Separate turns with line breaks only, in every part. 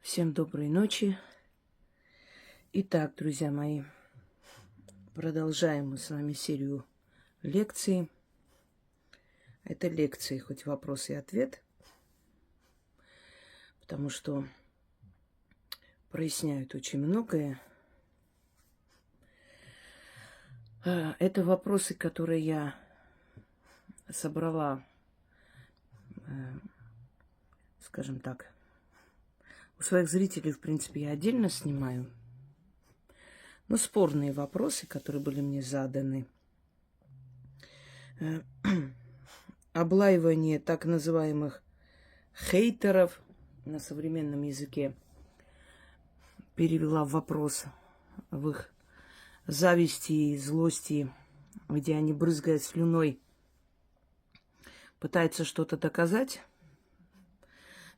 Всем доброй ночи. Итак, друзья мои, продолжаем мы с вами серию лекций. Это лекции, хоть вопрос и ответ, потому что проясняют очень многое. Это вопросы, которые я собрала, скажем так, у своих зрителей, в принципе, я отдельно снимаю. Но спорные вопросы, которые были мне заданы. Облаивание так называемых хейтеров на современном языке перевела в вопрос в их зависти и злости, где они, брызгая слюной, пытаются что-то доказать.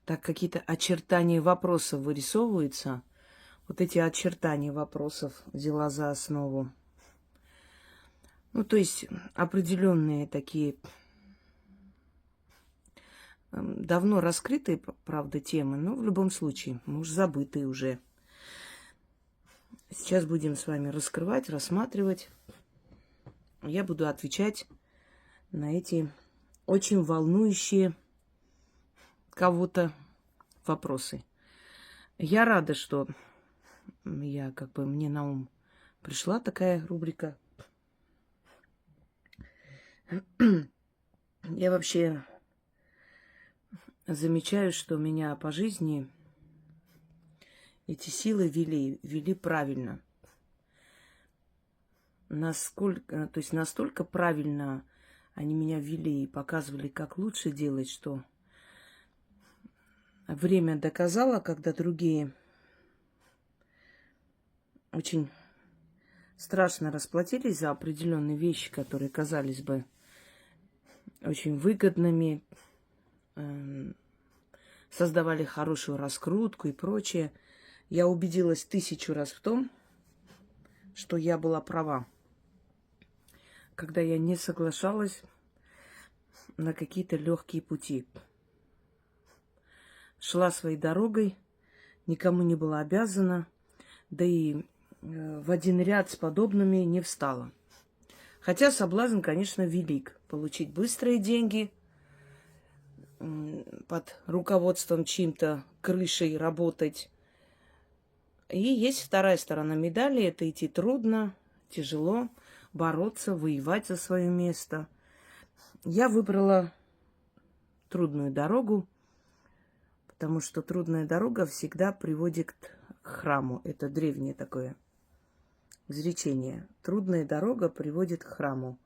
Так какие-то очертания вопросов вырисовываются. Вот эти очертания вопросов взяла за основу. То есть определенные такие давно раскрытые, правда, темы, но в любом случае, может, забытые уже. Сейчас будем с вами раскрывать, рассматривать. Я буду отвечать на эти очень волнующие кого-то вопросы. Я рада, что мне на ум пришла такая рубрика. Я вообще замечаю, что меня по жизни эти силы вели правильно. Настолько правильно они меня вели и показывали, как лучше делать, что время доказало, когда другие очень страшно расплатились за определенные вещи, которые казались бы очень выгодными, создавали хорошую раскрутку и прочее. Я убедилась 1000 раз в том, что я была права, когда я не соглашалась на какие-то легкие пути. Шла своей дорогой, никому не была обязана, да и в один ряд с подобными не встала. Хотя соблазн, конечно, велик. Получить быстрые деньги под руководством чьим-то, крышей работать. И есть вторая сторона медали. Это идти трудно, тяжело, бороться, воевать за свое место. Я выбрала трудную дорогу, потому что трудная дорога всегда приводит к храму. Это древнее такое изречение. Трудная дорога приводит к храму.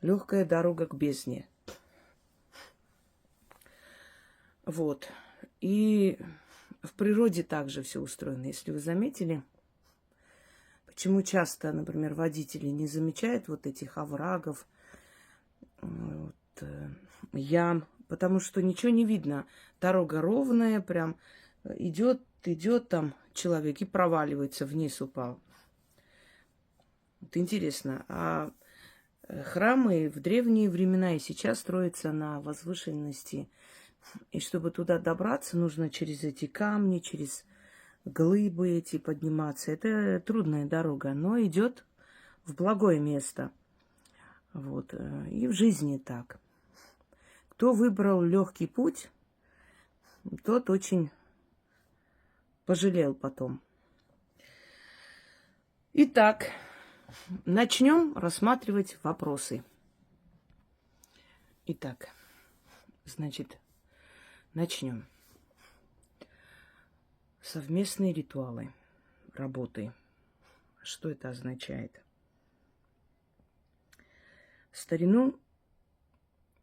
Легкая дорога к бездне. Вот. И в природе также все устроено. Если вы заметили, почему часто, например, водители не замечают вот этих оврагов, ям, потому что ничего не видно. Дорога ровная, прям идет там человек и проваливается, вниз упал. Вот интересно, а храмы в древние времена и сейчас строятся на возвышенности. И чтобы туда добраться, нужно через эти камни, через глыбы эти подниматься. Это трудная дорога, но идет в благое место. Вот. И в жизни так. Кто выбрал легкий путь, тот очень пожалел потом. Итак, начнем рассматривать вопросы. Итак, начнем. Совместные ритуалы работы. Что это означает? В старину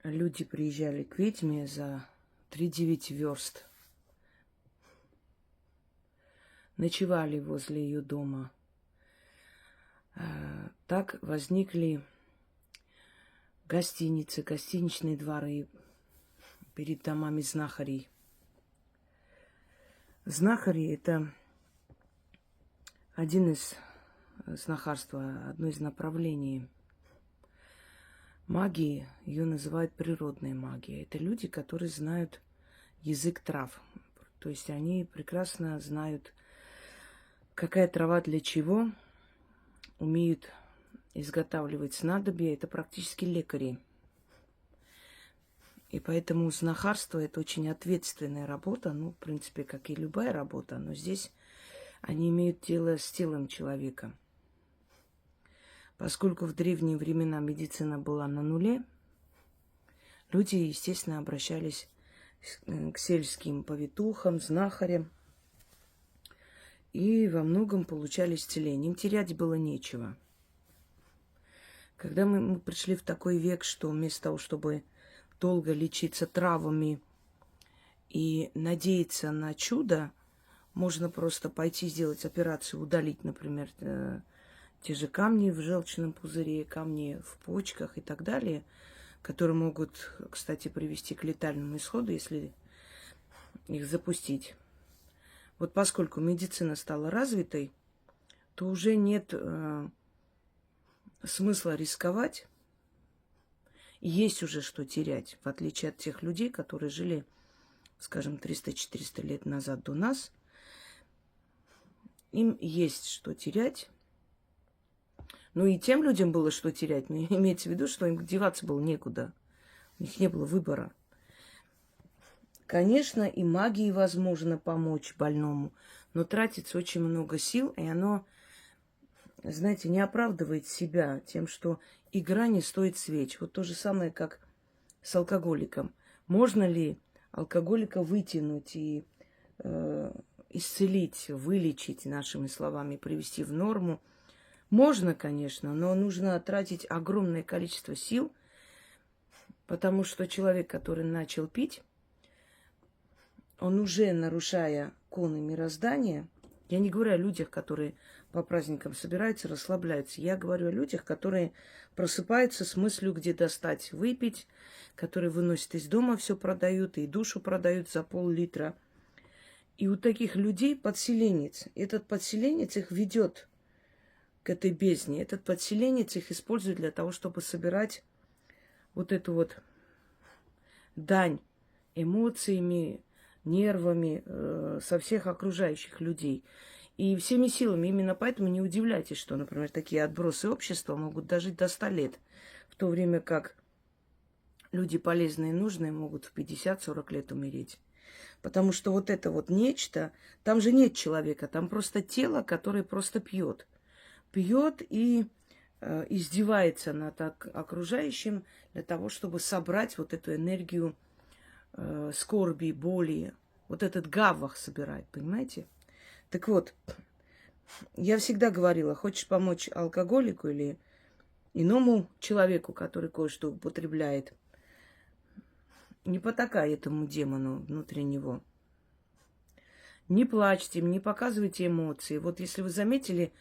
люди приезжали к ведьме за 3-9 верст. Ночевали возле ее дома. Так возникли гостиницы, гостиничные дворы перед домами знахарей. Знахари – это один из знахарства, одно из направлений магии. Ее называют природной магией. Это люди, которые знают язык трав. То есть они прекрасно знают, какая трава для чего, умеют изготавливать снадобья. Это практически лекари. И поэтому знахарство – это очень ответственная работа. Ну, в принципе, как и любая работа. Но здесь они имеют дело с телом человека. Поскольку в древние времена медицина была на нуле, люди, естественно, обращались к сельским повитухам, знахарям. И во многом получали исцеление. Им терять было нечего. Когда мы пришли в такой век, что вместо того, чтобы долго лечиться травами и надеяться на чудо, можно просто пойти сделать операцию, удалить, например, те же камни в желчном пузыре, камни в почках и так далее, которые могут, кстати, привести к летальному исходу, если их запустить. Вот поскольку медицина стала развитой, то уже нет смысла рисковать. И есть уже что терять, в отличие от тех людей, которые жили, скажем, 300-400 лет назад до нас. Им есть что терять. Ну и тем людям было что терять. Но имеется в виду, что им деваться было некуда. У них не было выбора. Конечно, и магией возможно помочь больному, но тратится очень много сил, и оно, знаете, не оправдывает себя тем, что игра не стоит свеч. Вот то же самое, как с алкоголиком. Можно ли алкоголика вытянуть и исцелить, вылечить, нашими словами, привести в норму? Можно, конечно, но нужно тратить огромное количество сил, потому что человек, который начал пить, он уже, нарушая законы мироздания, я не говорю о людях, которые по праздникам собираются, расслабляются. Я говорю о людях, которые просыпаются с мыслью, где достать выпить, которые выносят из дома, все продают, и душу продают за пол-литра. И у таких людей подселенец. Этот подселенец их ведет к этой бездне. Этот подселенец их использует для того, чтобы собирать вот эту вот дань эмоциями, нервами со всех окружающих людей. И всеми силами. Именно поэтому не удивляйтесь, что, например, такие отбросы общества могут дожить до 100 лет. В то время как люди полезные и нужные могут в 50-40 лет умереть. Потому что вот это вот нечто, там же нет человека, там просто тело, которое просто пьет. Пьет и издевается над окружающим для того, чтобы собрать вот эту энергию скорби, боли. Вот этот гавах собирает, понимаете? Так вот, я всегда говорила, хочешь помочь алкоголику или иному человеку, который кое-что употребляет, не потакай этому демону внутри него. Не плачьте, не показывайте эмоции. Вот если вы заметили,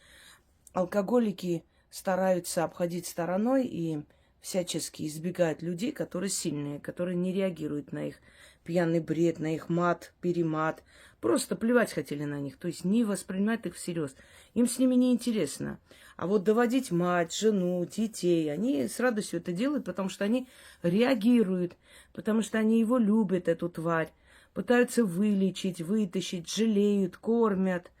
алкоголики стараются обходить стороной и всячески избегают людей, которые сильные, которые не реагируют на их пьяный бред, на их мат, перемат. Просто плевать хотели на них, то есть не воспринимают их всерьез. Им с ними не интересно. А вот доводить мать, жену, детей, они с радостью это делают, потому что они реагируют, потому что они его любят, эту тварь, пытаются вылечить, вытащить, жалеют, кормят.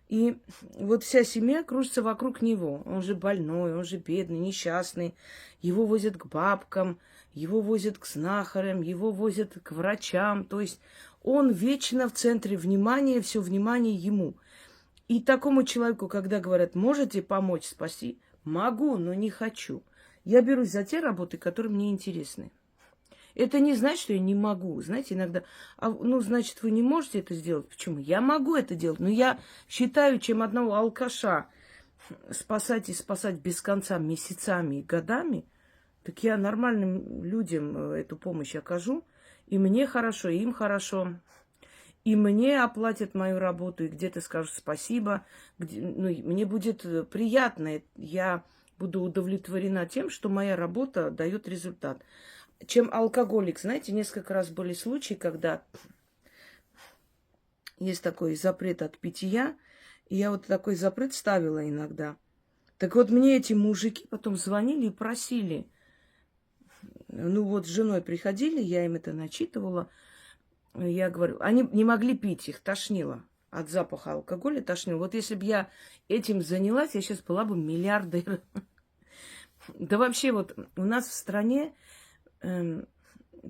И вот вся семья кружится вокруг него. Он же больной, он же бедный, несчастный. Его возят к бабкам, его возят к знахарям, его возят к врачам. То есть он вечно в центре внимания, все внимание ему. И такому человеку, когда говорят, можете помочь спасти, могу, но не хочу. Я берусь за те работы, которые мне интересны. Это не значит, что я не могу. Знаете, иногда, значит, вы не можете это сделать. Почему? Я могу это делать, но я считаю, чем одного алкаша спасать и спасать без конца месяцами и годами, так я нормальным людям эту помощь окажу, и мне хорошо, и им хорошо. И мне оплатят мою работу, и где-то скажут спасибо. Мне будет приятно, я буду удовлетворена тем, что моя работа дает результат. Чем алкоголик. Знаете, несколько раз были случаи, когда есть такой запрет от питья, и я вот такой запрет ставила иногда. Так вот, мне эти мужики потом звонили и просили. Ну вот с женой приходили, я им это начитывала. я говорю, они не могли пить, их тошнило. От запаха алкоголя тошнило. Вот если бы я этим занялась, я сейчас была бы миллиардер. Да вообще вот у нас в стране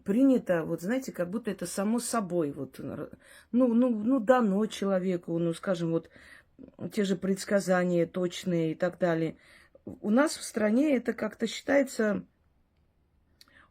принято, вот знаете, как будто это само собой. Вот, дано человеку, ну, скажем, вот те же предсказания точные и так далее. У нас в стране это как-то считается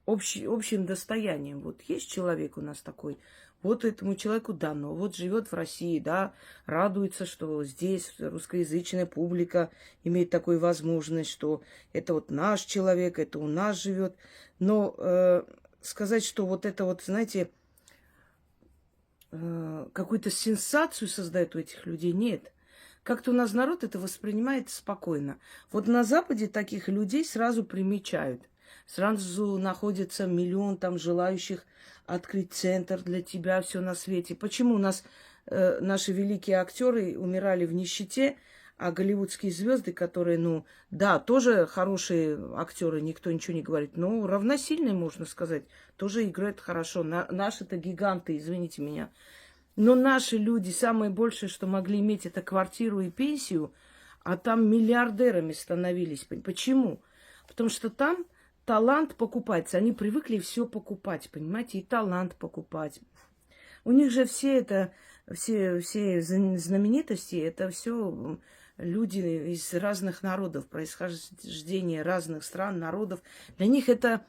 общим достоянием. Вот есть человек у нас такой, вот этому человеку дано, вот живет в России, да, радуется, что здесь русскоязычная публика имеет такую возможность, что это вот наш человек, это у нас живет. Но сказать, что вот это вот, знаете, какую-то сенсацию создает у этих людей, нет. Как-то у нас народ это воспринимает спокойно. Вот на Западе таких людей сразу примечают. Сразу находится миллион там желающих открыть центр для тебя, все на свете. Почему у нас наши великие актеры умирали в нищете, а голливудские звезды, которые, ну, да, тоже хорошие актеры, никто ничего не говорит, но равносильные, можно сказать, тоже играют хорошо. Наши-то гиганты, извините меня. Но наши люди, самое большее, что могли иметь, это квартиру и пенсию, а там миллиардерами становились. Почему? Потому что там талант покупается. Они привыкли все покупать, понимаете, и талант покупать. У них же все знаменитости, это все люди из разных народов, происхождения разных стран, народов. Для них это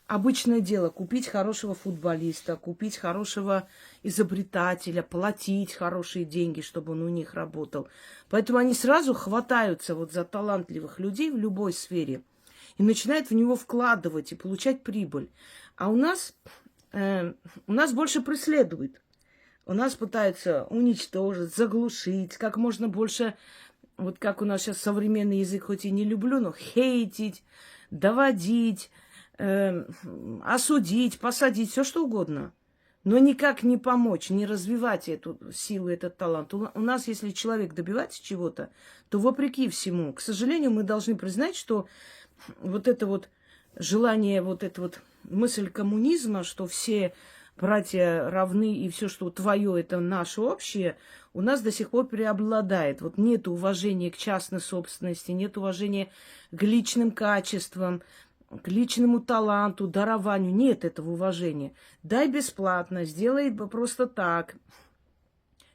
обычное дело купить хорошего футболиста, купить хорошего изобретателя, платить хорошие деньги, чтобы он у них работал. Поэтому они сразу хватаются вот за талантливых людей в любой сфере и начинают в него вкладывать и получать прибыль. А у нас больше преследуют. У нас пытаются уничтожить, заглушить, как можно больше, вот как у нас сейчас современный язык, хоть и не люблю, но хейтить, доводить, осудить, посадить, все что угодно. Но никак не помочь, не развивать эту силу, этот талант. У нас, если человек добивается чего-то, то вопреки всему, к сожалению, мы должны признать, что вот это вот желание, вот эта вот мысль коммунизма, что все братья равны и все, что твое, это наше общее, у нас до сих пор преобладает. Вот нет уважения к частной собственности, нет уважения к личным качествам, к личному таланту, дарованию. Нет этого уважения. Дай бесплатно, сделай просто так.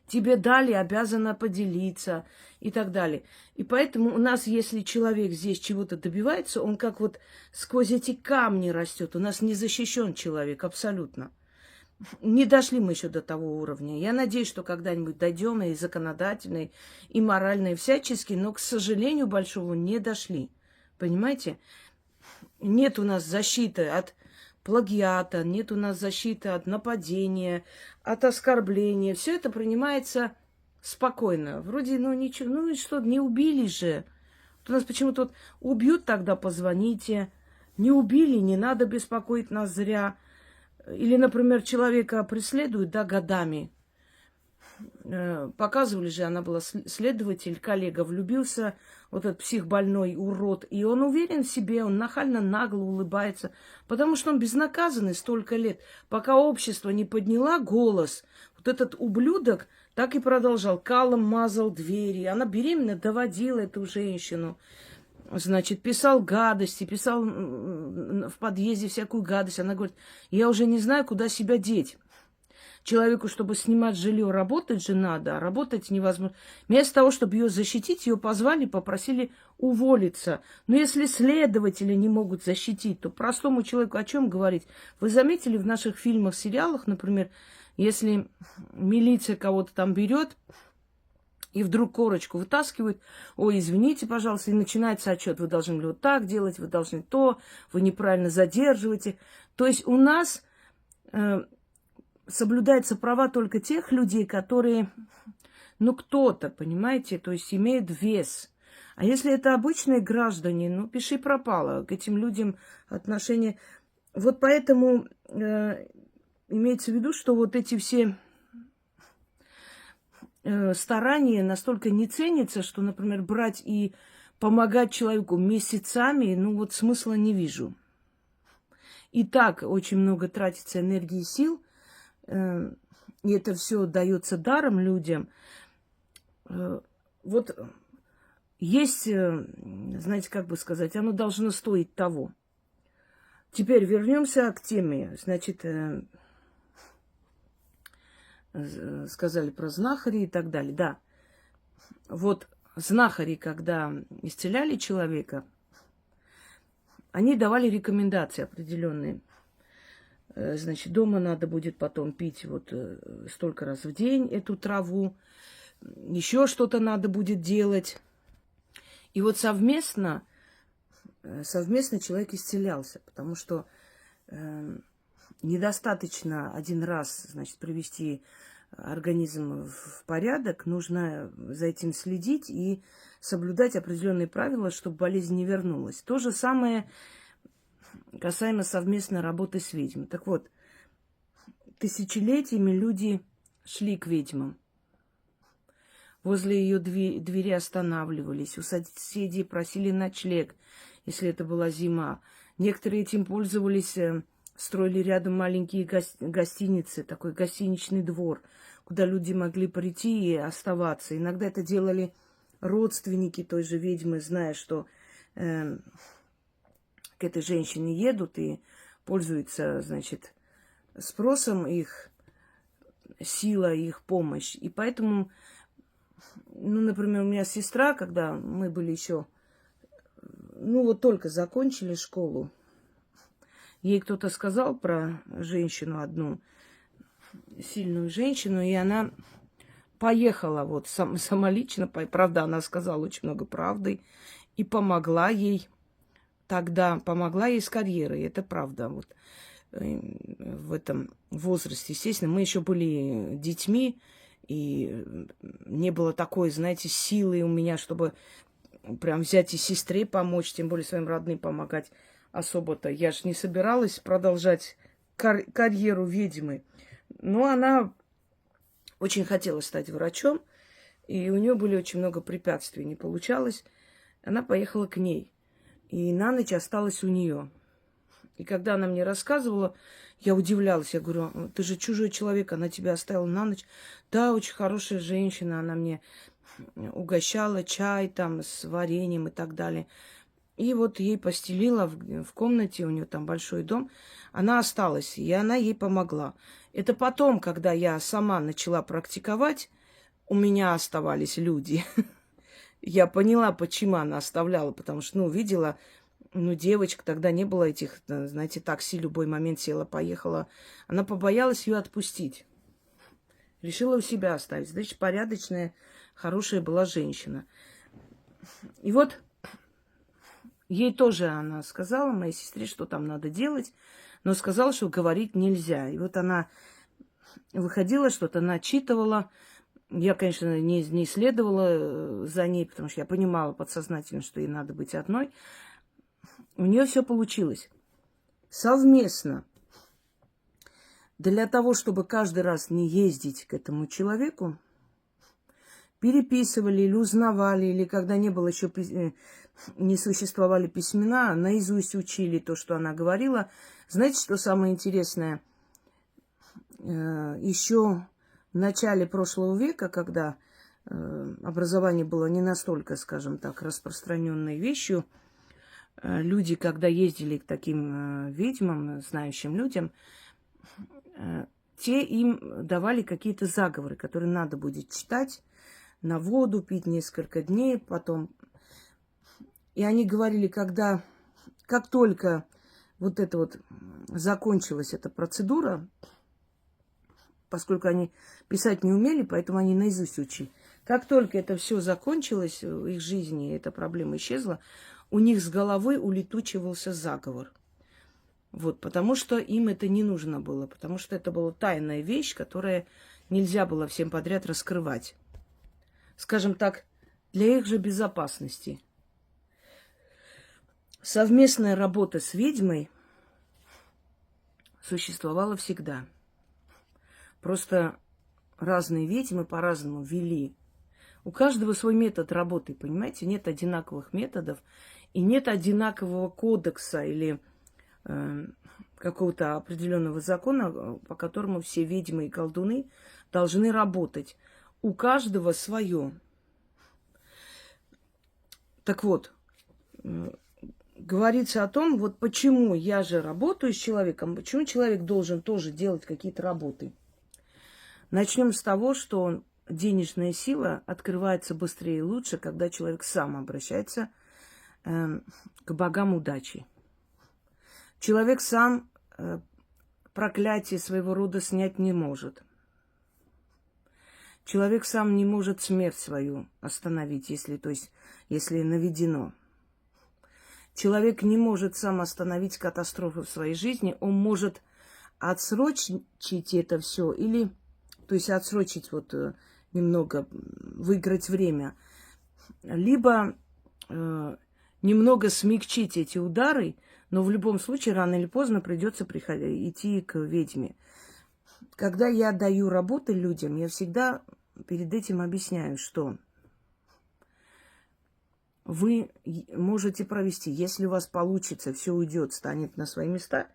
Тебе дали, обязана поделиться и так далее. И поэтому у нас, если человек здесь чего-то добивается, он как вот сквозь эти камни растет. У нас не защищен человек абсолютно. Не дошли мы еще до того уровня. Я надеюсь, что когда-нибудь дойдем и законодательно, и морально, и всячески, но, к сожалению, большого не дошли. Понимаете? Нет у нас защиты от плагиата, нет у нас защиты от нападения, от оскорбления. Все это принимается спокойно. Вроде, ну ничего, ну и что, не убили же. Вот у нас почему-то вот убьют, тогда позвоните. Не убили, не надо беспокоить нас зря. Или, например, человека преследуют, да, годами. Показывали же, она была следователь, коллега, влюбился, вот этот психбольной урод, и он уверен в себе, он нахально нагло улыбается, потому что он безнаказанный столько лет. Пока общество не подняло голос, вот этот ублюдок так и продолжал, калом мазал двери. Она беременна, доводила эту женщину. Значит, писал гадости, писал в подъезде всякую гадость. Она говорит, я уже не знаю, куда себя деть. Человеку, чтобы снимать жилье, работать же надо, а работать невозможно. Вместо того, чтобы ее защитить, ее позвали, попросили уволиться. Но если следователи не могут защитить, то простому человеку о чем говорить? Вы заметили в наших фильмах, сериалах, например, если милиция кого-то там берет и вдруг корочку вытаскивают, ой, извините, пожалуйста, и начинается отчет. Вы должны вот так делать, вы должны то, вы неправильно задерживаете. То есть у нас соблюдаются права только тех людей, которые, ну, кто-то, понимаете, то есть имеют вес. А если это обычные граждане, ну, пиши пропало, к этим людям отношение. Вот поэтому имеется в виду, что вот эти все старания настолько не ценятся, что, например, брать и помогать человеку месяцами, ну, вот смысла не вижу. И так очень много тратится энергии и сил. и это все дается даром людям. Вот есть, знаете, как бы сказать, оно должно стоить того. Теперь вернемся к теме. Значит, сказали про знахари и так далее. Да, вот знахари, когда исцеляли человека, они давали рекомендации определенные. Значит, дома надо будет потом пить вот столько раз в день эту траву, еще что-то надо будет делать. И вот совместно человек исцелялся, потому что недостаточно один раз, значит, привести организм в порядок, нужно за этим следить и соблюдать определенные правила, чтобы болезнь не вернулась. То же самое касаемо совместной работы с ведьмой. Так вот, тысячелетиями люди шли к ведьмам. Возле ее двери останавливались, у соседей просили ночлег, если это была зима. Некоторые этим пользовались, строили рядом маленькие гостиницы, такой гостиничный двор, куда люди могли прийти и оставаться. Иногда это делали родственники той же ведьмы, зная, что к этой женщине едут и пользуются, значит, спросом их сила, их помощь. И поэтому, ну, например, у меня сестра, когда мы были еще, ну, вот только закончили школу, ей кто-то сказал про женщину одну, сильную женщину, и она поехала вот самолично, правда, она сказала очень много правды, и помогла ей тогда, помогла ей с карьерой, это правда, вот в этом возрасте. Естественно, мы еще были детьми, и не было такой, знаете, силы у меня, чтобы прям взять и сестре помочь, тем более своим родным помогать особо-то. Я же не собиралась продолжать карьеру ведьмы. Но она очень хотела стать врачом, и у нее были очень много препятствий, не получалось. Она поехала к ней, и на ночь осталась у нее. И когда она мне рассказывала, я удивлялась. Я говорю, ты же чужой человек, она тебя оставила на ночь. Да, очень хорошая женщина, она мне угощала чай там с вареньем и так далее. И вот ей постелила в комнате, у нее там большой дом. Она осталась, и она ей помогла. Это потом, когда я сама начала практиковать, у меня оставались люди. Я поняла, почему она оставляла, потому что, ну, видела, ну, девочка, тогда не было этих, знаете, такси, любой момент села, поехала. Она побоялась ее отпустить. Решила у себя оставить. Значит, порядочная, хорошая была женщина. И вот ей тоже она сказала, моей сестре, что там надо делать, но сказала, что говорить нельзя. И вот она выходила, что-то начитывала. Я, конечно, не следовала за ней, потому что я понимала подсознательно, что ей надо быть одной. У нее все получилось. Совместно. Для того, чтобы каждый раз не ездить к этому человеку, переписывали или узнавали, или когда не было еще, не существовали письмена, наизусть учили то, что она говорила. Знаете, что самое интересное? Еще в начале прошлого века, когда образование было не настолько, скажем так, распространенной вещью, люди, когда ездили к таким ведьмам, знающим людям, те им давали какие-то заговоры, которые надо будет читать, на воду пить несколько дней, потом. И они говорили, как только вот это вот закончилась эта процедура, поскольку они писать не умели, поэтому они наизусть учили. Как только это все закончилось в их жизни, эта проблема исчезла, у них с головы улетучивался заговор. Вот, потому что им это не нужно было, потому что это была тайная вещь, которая нельзя было всем подряд раскрывать. Скажем так, для их же безопасности. Совместная работа с ведьмой существовала всегда. Просто разные ведьмы по-разному вели. У каждого свой метод работы, понимаете? Нет одинаковых методов и нет одинакового кодекса или какого-то определенного закона, по которому все ведьмы и колдуны должны работать. У каждого свое. Так вот, говорится о том, вот почему я же работаю с человеком, почему человек должен тоже делать какие-то работы. Начнем с того, что денежная сила открывается быстрее и лучше, когда человек сам обращается к богам удачи. Человек сам проклятие своего рода снять не может. Человек сам не может смерть свою остановить, если наведено. Человек не может сам остановить катастрофу в своей жизни. Он может отсрочить это все или, то есть отсрочить немного, выиграть время, либо немного смягчить эти удары, но в любом случае рано или поздно придется идти к ведьме. Когда я даю работы людям, я всегда перед этим объясняю, что вы можете провести, если у вас получится, все уйдет, станет на свои места,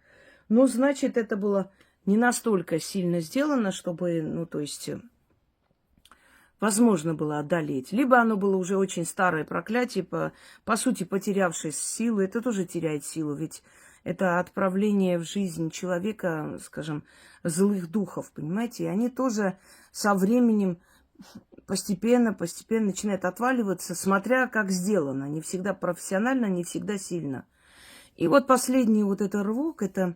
ну, значит, это было не настолько сильно сделано, чтобы, возможно было одолеть. Либо оно было уже очень старое проклятие, по сути, потерявшее силу. Это тоже теряет силу, ведь это отправление в жизнь человека, скажем, злых духов, понимаете? И они тоже со временем постепенно начинают отваливаться, смотря как сделано. Не всегда профессионально, не всегда сильно. И вот последний это рывок, это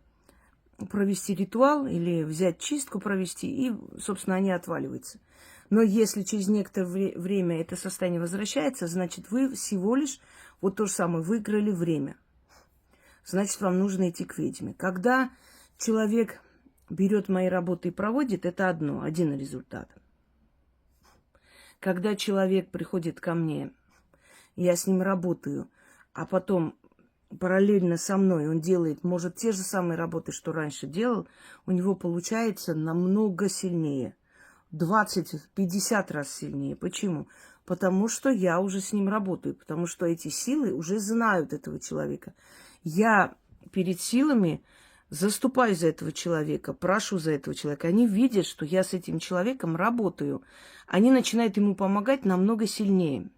провести ритуал или взять чистку провести, и, собственно, они отваливаются. Но если через некоторое время это состояние возвращается, значит, вы всего лишь то же самое, выиграли время. Значит, вам нужно идти к ведьме. Когда человек берет мои работы и проводит, это один результат. Когда человек приходит ко мне, я с ним работаю, а потом параллельно со мной он делает, может, те же самые работы, что раньше делал, у него получается намного сильнее. 20-50 раз сильнее. Почему? Потому что я уже с ним работаю, потому что эти силы уже знают этого человека. Я перед силами заступаю за этого человека, прошу за этого человека. Они видят, что я с этим человеком работаю. Они начинают ему помогать намного сильнее.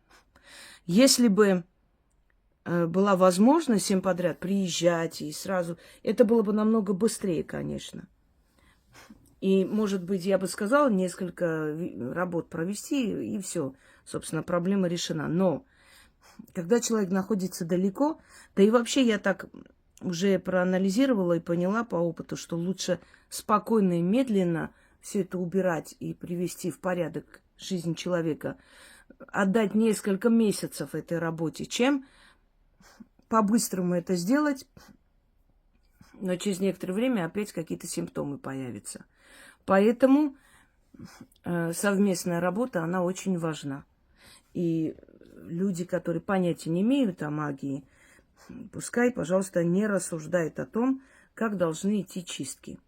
Если бы была возможность всем подряд приезжать и сразу, это было бы намного быстрее, конечно. И, может быть, я бы сказала, несколько работ провести, и все, собственно, проблема решена. Но когда человек находится далеко, да и вообще я так уже проанализировала и поняла по опыту, что лучше спокойно и медленно все это убирать и привести в порядок жизнь человека, отдать несколько месяцев этой работе, чем по-быстрому это сделать, но через некоторое время опять какие-то симптомы появятся. Поэтому совместная работа, она очень важна. И люди, которые понятия не имеют о магии, пускай, пожалуйста, не рассуждают о том, как должны идти чистки.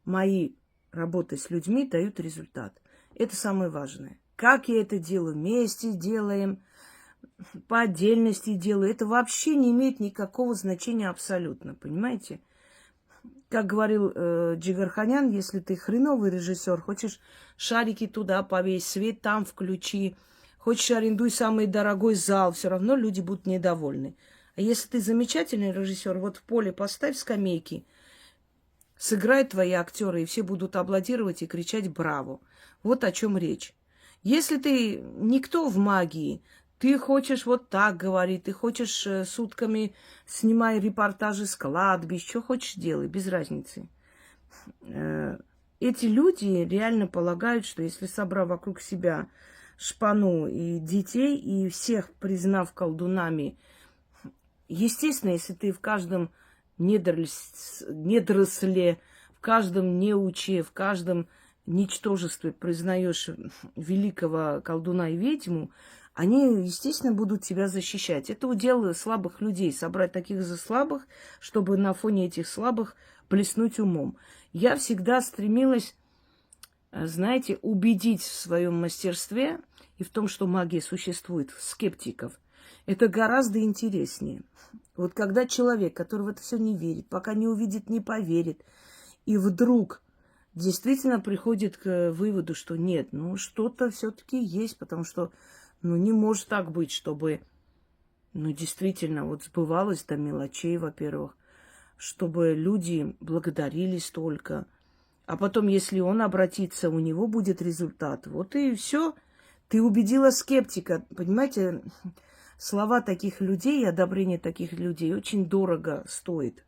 Мои работы с людьми дают результат. Это самое важное. Как я это делаю? Вместе делаем, по отдельности делаю. Это вообще не имеет никакого значения абсолютно, понимаете? Как говорил Джигарханян, если ты хреновый режиссер, хочешь шарики туда повесь, свет там включи, хочешь арендуй самый дорогой зал, все равно люди будут недовольны. А если ты замечательный режиссер, вот в поле поставь скамейки, сыграют твои актеры, и все будут аплодировать и кричать «Браво!». Вот о чем речь. Если ты никто в магии, ты хочешь вот так говорить, ты хочешь сутками снимай репортажи с кладбищ, что хочешь делай, без разницы. Эти люди реально полагают, что если собрав вокруг себя шпану и детей, и всех признав колдунами, естественно, если ты в каждом недоросле, в каждом неуче, в каждом ничтожестве признаешь великого колдуна и ведьму, они, естественно, будут тебя защищать. Это удел слабых людей, собрать таких же слабых, чтобы на фоне этих слабых блеснуть умом. Я всегда стремилась, знаете, убедить в своем мастерстве и в том, что магия существует, скептиков. Это гораздо интереснее. Вот когда человек, который в это все не верит, пока не увидит, не поверит, и вдруг действительно приходит к выводу, что нет, ну что-то все-таки есть, потому что, ну не может так быть, чтобы, ну действительно, вот сбывалось до мелочей, во-первых, чтобы люди благодарили столько, а потом, если он обратится, у него будет результат. Вот и все. Ты убедила скептика. Понимаете, слова таких людей, одобрение таких людей очень дорого стоит.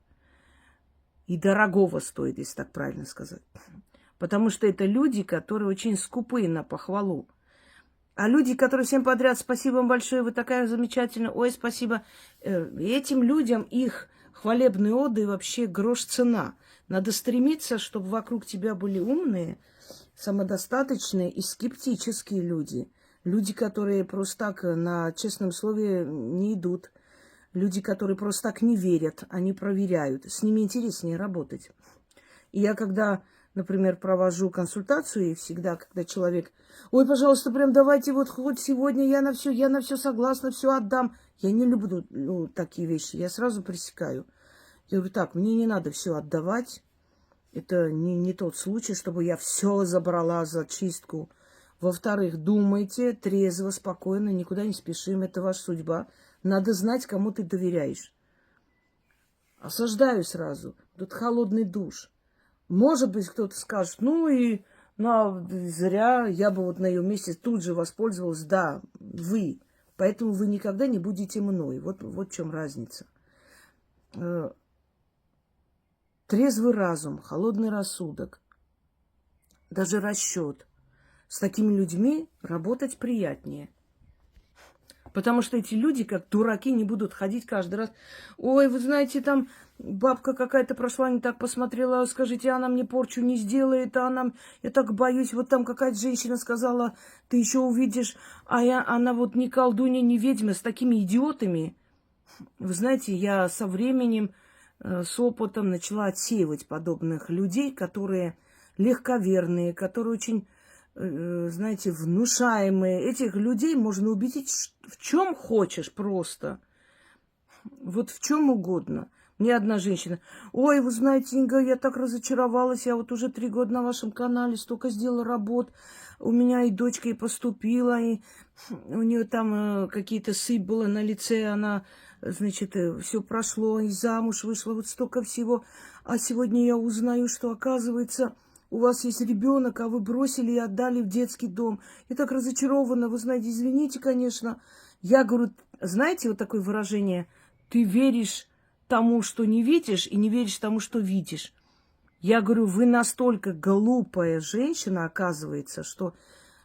И дорогого стоит, если так правильно сказать. Потому что это люди, которые очень скупые на похвалу. А люди, которые всем подряд: спасибо вам большое, вы такая замечательная, ой, спасибо. Этим людям их хвалебные оды вообще грош цена. Надо стремиться, чтобы вокруг тебя были умные, самодостаточные и скептические люди. Люди, которые просто так на честном слове не идут. Люди, которые просто так не верят, они проверяют. С ними интереснее работать. И я когда, например, провожу консультацию, и всегда, когда человек: ой, пожалуйста, прям давайте вот хоть сегодня я на все согласна, все отдам. Я не люблю такие вещи, я сразу пресекаю. Я говорю: так, мне не надо все отдавать. Это не тот случай, чтобы я все забрала за чистку. Во-вторых, думайте трезво, спокойно, никуда не спешим, это ваша судьба. Надо знать, кому ты доверяешь. Осаждаю сразу. Тут холодный душ. Может быть, кто-то скажет: ну и зря, я бы вот на ее месте тут же воспользовалась. Да, вы. Поэтому вы никогда не будете мной. Вот в чем разница. Трезвый разум, холодный рассудок, даже расчет. С такими людьми работать приятнее. Потому что эти люди, как дураки, не будут ходить каждый раз: ой, вы знаете, там бабка какая-то прошла, не так посмотрела, скажите, она мне порчу не сделает, я так боюсь, вот там какая-то женщина сказала, ты еще увидишь, она вот не колдунья, не ведьма. С такими идиотами, вы знаете, я со временем, с опытом начала отсеивать подобных людей, которые легковерные, которые очень, знаете, внушаемые. Этих людей можно убедить в чем хочешь просто. Вот в чем угодно. Мне одна женщина: ой, вы знаете, Инга, я так разочаровалась, я вот уже 3 года на вашем канале, столько сделала работ, у меня и дочка и поступила, и у нее там какие-то сыпь было на лице, она, значит, все прошло, и замуж вышла, вот столько всего. А сегодня я узнаю, что, оказывается, у вас есть ребенок, а вы бросили и отдали в детский дом. Я так разочарована, вы знаете, извините, конечно. Я говорю: знаете, вот такое выражение: ты веришь тому, что не видишь, и не веришь тому, что видишь. Я говорю: вы настолько глупая женщина, оказывается, что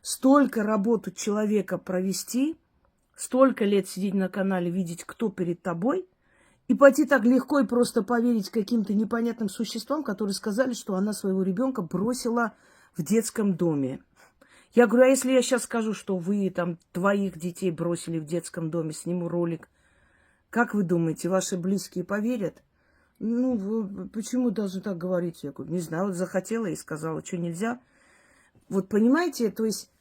столько работу человека провести, столько лет сидеть на канале, видеть, кто перед тобой, и пойти так легко и просто поверить каким-то непонятным существам, которые сказали, что она своего ребенка бросила в детском доме. Я говорю: а если я сейчас скажу, что вы там твоих детей бросили в детском доме, сниму ролик, как вы думаете, ваши близкие поверят? Ну, почему должны так говорить? Я говорю: не знаю, вот захотела и сказала, что нельзя. Вот понимаете, то есть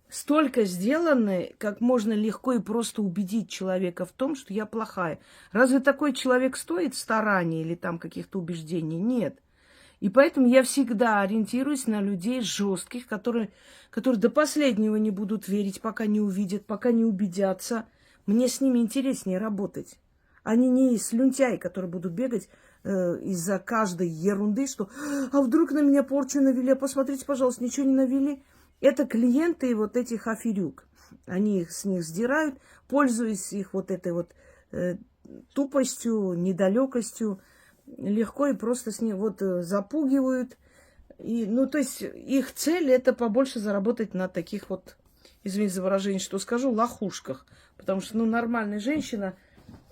столько сделано, как можно легко и просто убедить человека в том, что я плохая. Разве такой человек стоит старания или там каких-то убеждений? Нет. И поэтому я всегда ориентируюсь на людей жестких, которые до последнего не будут верить, пока не увидят, пока не убедятся. Мне с ними интереснее работать. Они не слюнтяи, которые будут бегать из-за каждой ерунды, что а вдруг на меня порчу навели, а посмотрите, пожалуйста, ничего не навели. Это клиенты вот этих аферюк. Они с них сдирают, пользуясь их вот этой вот тупостью, недалекостью, легко и просто с ним вот запугивают. И, ну, то есть их цель — это побольше заработать на таких вот, извините за выражение, что скажу, лохушках. Потому что, ну, нормальная женщина,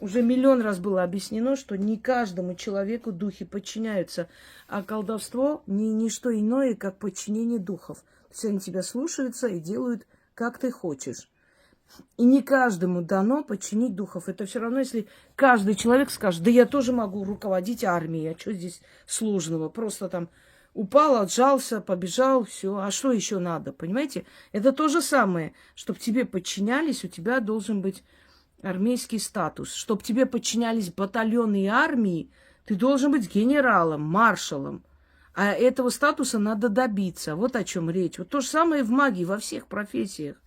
уже миллион раз было объяснено, что не каждому человеку духи подчиняются, а колдовство не что иное, как подчинение духов. То есть они тебя слушаются и делают, как ты хочешь. И не каждому дано подчинить духов. Это все равно, если каждый человек скажет: да я тоже могу руководить армией, а что здесь сложного? Просто там упал, отжался, побежал, все. А что еще надо, понимаете? Это то же самое. Чтобы тебе подчинялись, у тебя должен быть армейский статус. Чтобы тебе подчинялись батальоны и армии, ты должен быть генералом, маршалом. А этого статуса надо добиться. Вот о чем речь. Вот то же самое в магии, во всех профессиях.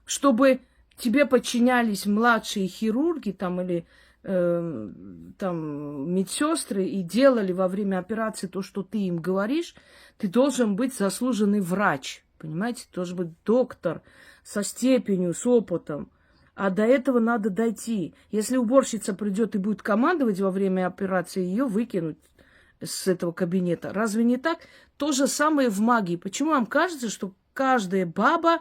Чтобы тебе подчинялись младшие хирурги там, или там медсестры и делали во время операции то, что ты им говоришь, ты должен быть заслуженный врач. Понимаете? Ты должен быть доктор со степенью, с опытом. А до этого надо дойти. Если уборщица придет и будет командовать во время операции, ее выкинуть с этого кабинета. Разве не так? То же самое в магии. Почему вам кажется, что каждая баба,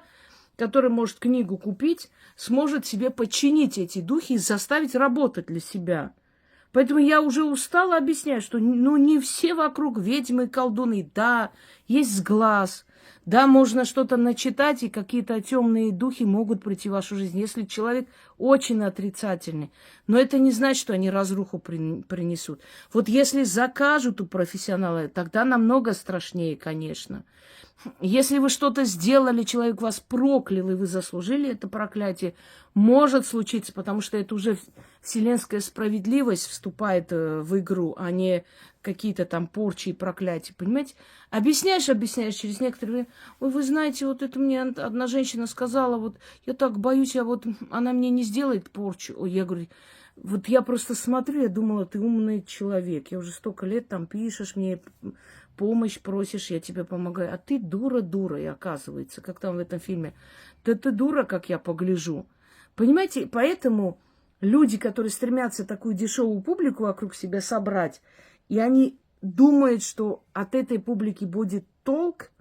которая может книгу купить, сможет себе подчинить эти духи и заставить работать для себя? Поэтому я уже устала объяснять, что не все вокруг ведьмы и колдуны. Да, есть сглаз. Да, можно что-то начитать, и какие-то темные духи могут прийти в вашу жизнь, если человек очень отрицательный. Но это не значит, что они разруху принесут. Вот если закажут у профессионала, тогда намного страшнее, конечно. Если вы что-то сделали, человек вас проклял, и вы заслужили это проклятие, может случиться, потому что это уже вселенская справедливость вступает в игру, а не какие-то там порчи и проклятия, понимаете? Объясняешь, через некоторое время, ой, вы знаете, вот это мне одна женщина сказала, вот я так боюсь, а вот она мне не сделает порчу. Ой, я говорю, вот я просто смотрю, я думала, ты умный человек, я уже столько лет там пишешь мне, помощь просишь, я тебе помогаю. А ты дура, и оказывается, как там в этом фильме. Да ты дура, как я погляжу. Понимаете, поэтому люди, которые стремятся такую дешевую публику вокруг себя собрать, и они думают, что от этой публики будет толк,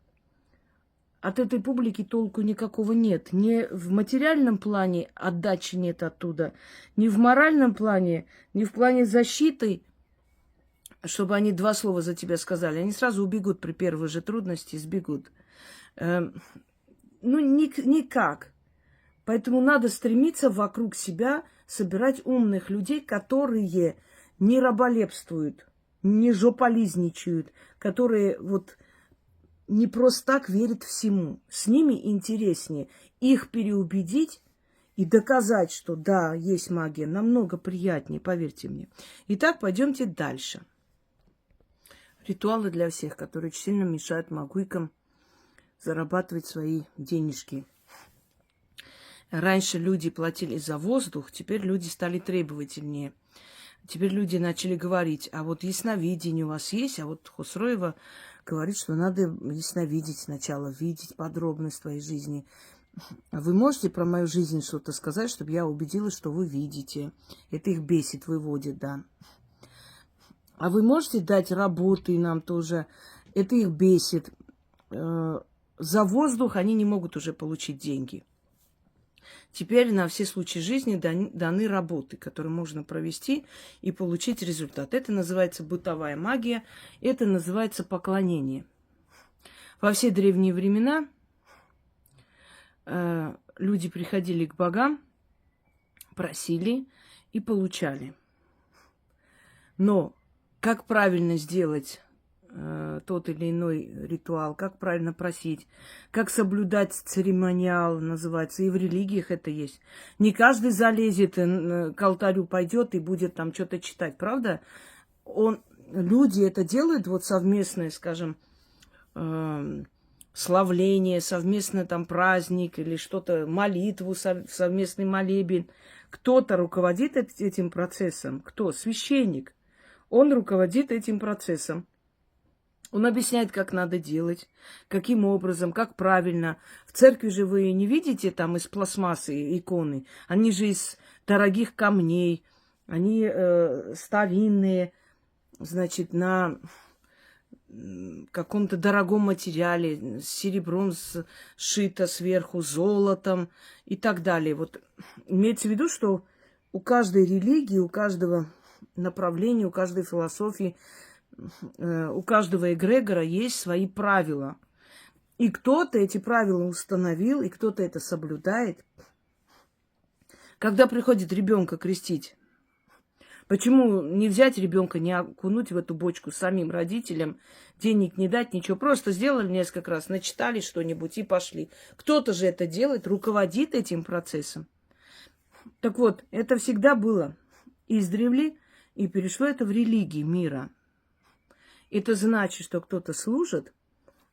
от этой публики толку никакого нет. Ни в материальном плане отдачи нет оттуда, ни в моральном плане, ни в плане защиты, чтобы они два слова за тебя сказали. Они сразу убегут при первой же трудности, сбегут. Никак. Поэтому надо стремиться вокруг себя собирать умных людей, которые не раболепствуют, не жополизничают, которые вот не просто так верят всему. С ними интереснее их переубедить и доказать, что да, есть магия, намного приятнее, поверьте мне. Итак, пойдемте дальше. Ритуалы для всех, которые очень сильно мешают магуйкам зарабатывать свои денежки. Раньше люди платили за воздух, теперь люди стали требовательнее. Теперь люди начали говорить, а вот ясновидение у вас есть, а вот Хусроева говорит, что надо ясновидеть сначала, видеть подробность твоей жизни. А вы можете про мою жизнь что-то сказать, чтобы я убедилась, что вы видите? Это их бесит, выводит, да. А вы можете дать работу и нам тоже? Это их бесит. За воздух они не могут уже получить деньги. Теперь на все случаи жизни даны работы, которые можно провести и получить результат. Это называется бытовая магия, это называется поклонение. Во все древние времена люди приходили к богам, просили и получали. Но как правильно сделать тот или иной ритуал, как правильно просить, как соблюдать церемониал, называется, и в религиях это есть. Не каждый залезет к алтарю, пойдет и будет там что-то читать, правда? Люди это делают, вот совместное, скажем, славление, совместно там праздник или что-то, молитву, совместный молебен. Кто-то руководит этим процессом. Кто? Священник. Он руководит этим процессом. Он объясняет, как надо делать, каким образом, как правильно. В церкви же вы не видите там из пластмассы иконы. Они же из дорогих камней. Они старинные, значит, на каком-то дорогом материале, с серебром сшито сверху, золотом и так далее. Вот имеется в виду, что у каждой религии, у каждого направления, у каждой философии, у каждого эгрегора есть свои правила. И кто-то эти правила установил, и кто-то это соблюдает. Когда приходит ребенка крестить, почему не взять ребенка, не окунуть в эту бочку самим родителям, денег не дать, ничего, просто сделали несколько раз, начитали что-нибудь и пошли. Кто-то же это делает, руководит этим процессом. Так вот, это всегда было издревле, и перешло это в религии мира. Это значит, что кто-то служит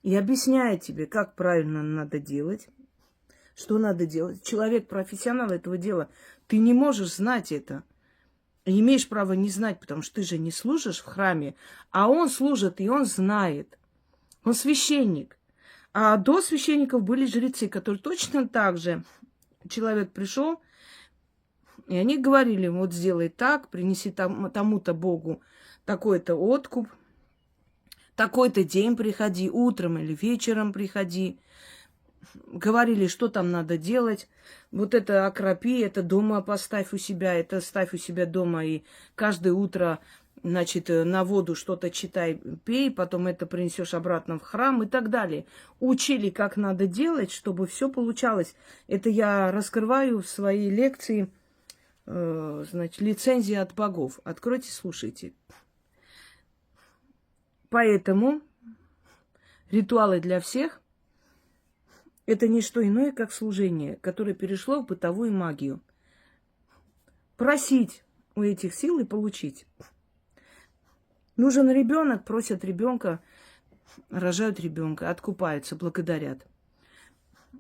и объясняет тебе, как правильно надо делать, что надо делать. Человек профессионал этого дела. Ты не можешь знать это. И имеешь право не знать, потому что ты же не служишь в храме, а он служит, и он знает. Он священник. А до священников были жрецы, которые точно так же. Человек пришел, и они говорили, вот сделай так, принеси тому-то Богу такой-то откуп, такой-то день приходи, утром или вечером приходи. Говорили, что там надо делать. Вот это окропи, это дома поставь у себя, это ставь у себя дома. И каждое утро, значит, на воду что-то читай, пей, потом это принесешь обратно в храм и так далее. Учили, как надо делать, чтобы все получалось. Это я раскрываю в своей лекции, значит, лицензия от богов. Откройте, слушайте. Поэтому ритуалы для всех – это не что иное, как служение, которое перешло в бытовую магию. Просить у этих сил и получить. Нужен ребенок, просят ребенка, рожают ребенка, откупаются, благодарят.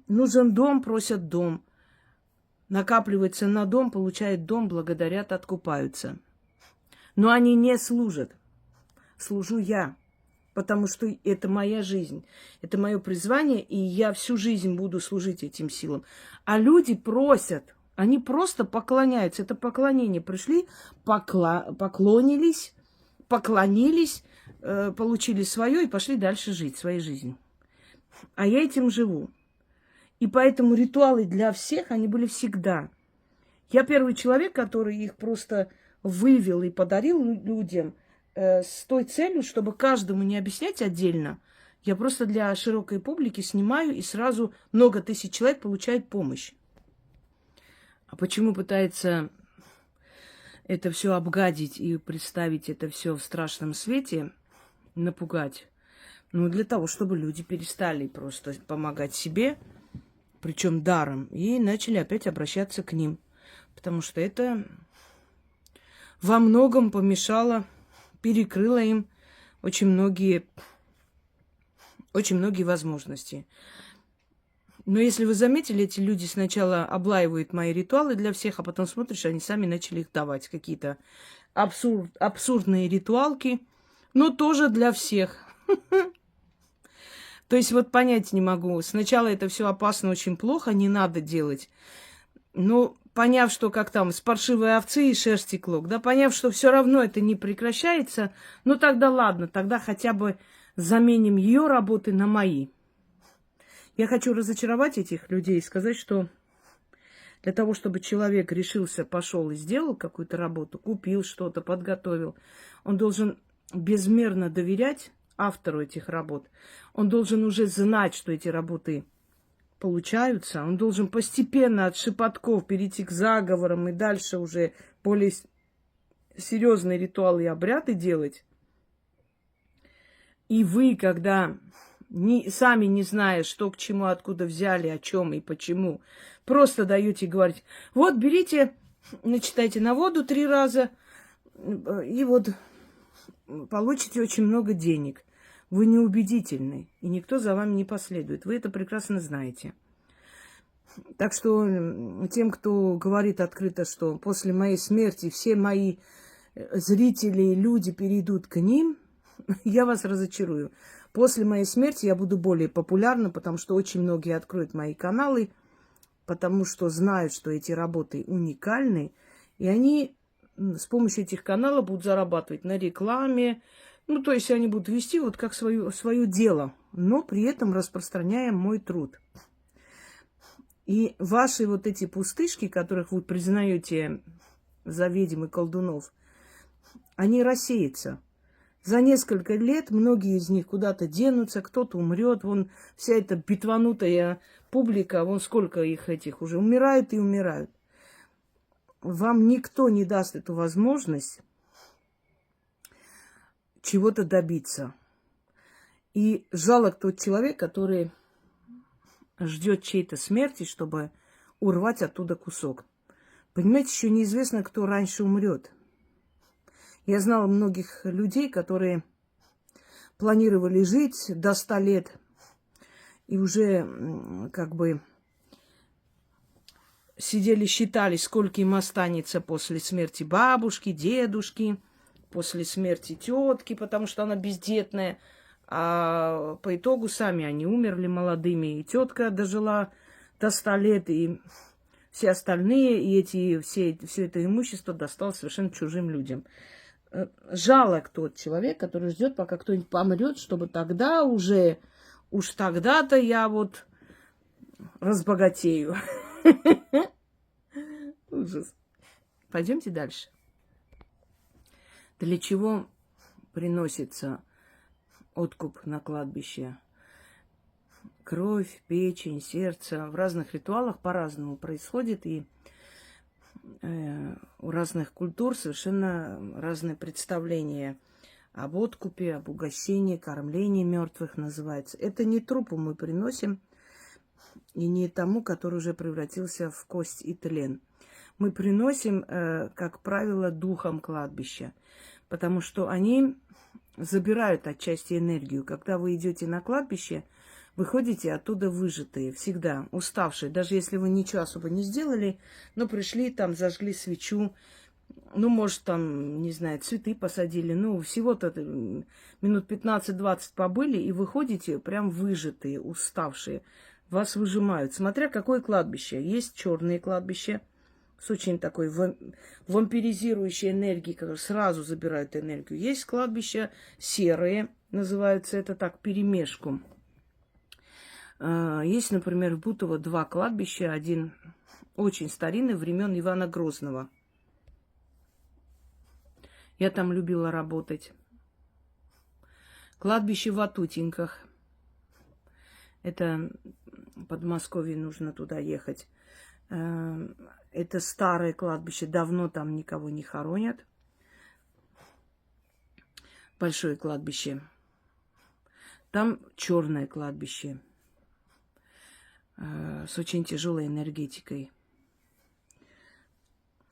Нужен дом, просят дом. Накапливается на дом, получают дом, благодарят, откупаются. Но они не служат. Служу я. Потому что это моя жизнь, это мое призвание, и я всю жизнь буду служить этим силам. А люди просят, они просто поклоняются. Это поклонение. Пришли, поклонились, получили свое и пошли дальше жить своей жизнью. А я этим живу. И поэтому ритуалы для всех, они были всегда. Я первый человек, который их просто вывел и подарил людям, с той целью, чтобы каждому не объяснять отдельно. Я просто для широкой публики снимаю, и сразу много тысяч человек получают помощь. А почему пытается это все обгадить и представить это все в страшном свете, напугать? Ну, для того, чтобы люди перестали просто помогать себе, причем даром, и начали опять обращаться к ним. Потому что это во многом помешало, перекрыла им очень многие возможности. Но если вы заметили, эти люди сначала облаивают мои ритуалы для всех, а потом смотришь, они сами начали их давать. Какие-то абсурдные ритуалки, но тоже для всех. То есть вот понять не могу. Сначала это все опасно, очень плохо, не надо делать. Но поняв, что как там, с паршивой овцы и шерсти клок, да, поняв, что все равно это не прекращается, ну тогда ладно, тогда хотя бы заменим ее работы на мои. Я хочу разочаровать этих людей и сказать, что для того, чтобы человек решился, пошел и сделал какую-то работу, купил что-то, подготовил, он должен безмерно доверять автору этих работ. Он должен уже знать, что эти работы получаются. Он должен постепенно от шепотков перейти к заговорам и дальше уже более серьезные ритуалы и обряды делать. И вы, когда сами не зная, что к чему, откуда взяли, о чем и почему, просто даете говорить, вот берите, начитайте на воду 3 раза, и вот получите очень много денег. Вы неубедительны, и никто за вами не последует. Вы это прекрасно знаете. Так что тем, кто говорит открыто, что после моей смерти все мои зрители и люди перейдут к ним, я вас разочарую. После моей смерти я буду более популярна, потому что очень многие откроют мои каналы, потому что знают, что эти работы уникальны, и они с помощью этих каналов будут зарабатывать на рекламе. Ну, то есть они будут вести вот как свое дело, но при этом распространяя мой труд. И ваши вот эти пустышки, которых вы признаете за ведьм и колдунов, они рассеются. За несколько лет многие из них куда-то денутся, кто-то умрет. Вон вся эта битванутая публика, вон сколько их этих уже умирают и умирают. Вам никто не даст эту возможность чего-то добиться. И жалок тот человек, который ждет чьей-то смерти, чтобы урвать оттуда кусок. Понимаете, еще неизвестно, кто раньше умрет. Я знала многих людей, которые планировали жить до 100 лет. И уже как бы сидели, считали, сколько им останется после смерти бабушки, дедушки, после смерти тетки, потому что она бездетная. А по итогу сами они умерли молодыми. И тетка дожила до 100 лет, и все остальные, и все это имущество досталось совершенно чужим людям. Жалок тот человек, который ждет, пока кто-нибудь помрет, чтобы тогда уже, уж тогда-то я вот разбогатею. Ужас. Пойдемте дальше. Для чего приносится откуп на кладбище? Кровь, печень, сердце. В разных ритуалах по-разному происходит, и у разных культур совершенно разные представления об откупе, об угощении, кормлении мертвых называется. Это не трупу мы приносим, и не тому, который уже превратился в кость и тлен. Мы приносим, как правило, духам кладбища, потому что они забирают отчасти энергию. Когда вы идете на кладбище, вы ходите оттуда выжатые, всегда уставшие. Даже если вы ничего особо не сделали, но пришли, там зажгли свечу, ну, может, там, не знаю, цветы посадили, ну, всего-то минут 15-20 побыли, и выходите прям выжатые, уставшие. Вас выжимают. Смотря какое кладбище. Есть черные кладбища с очень такой вампиризирующей энергией, которые сразу забирают энергию. Есть кладбища серые, называются это так, перемешку. Есть, например, в Бутово 2 кладбища. Один очень старинный, времен Ивана Грозного. Я там любила работать. Кладбище в Атутинках. Это Подмосковье, нужно туда ехать. Это старое кладбище, давно там никого не хоронят. Большое кладбище. Там черное кладбище с очень тяжелой энергетикой.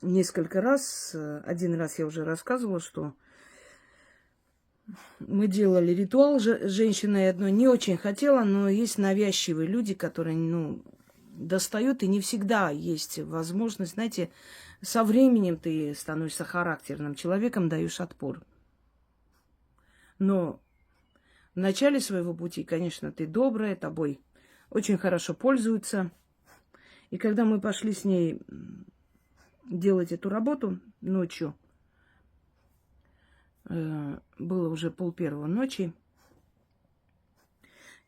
Несколько раз, один раз я уже рассказывала, что мы делали ритуал женщиной одной. Не очень хотела, но есть навязчивые люди, которые, ну, достают, и не всегда есть возможность. Знаете, со временем ты становишься характерным человеком, даешь отпор. Но в начале своего пути, конечно, ты добрая, тобой очень хорошо пользуются. И когда мы пошли с ней делать эту работу ночью, было уже 1:30 ночи,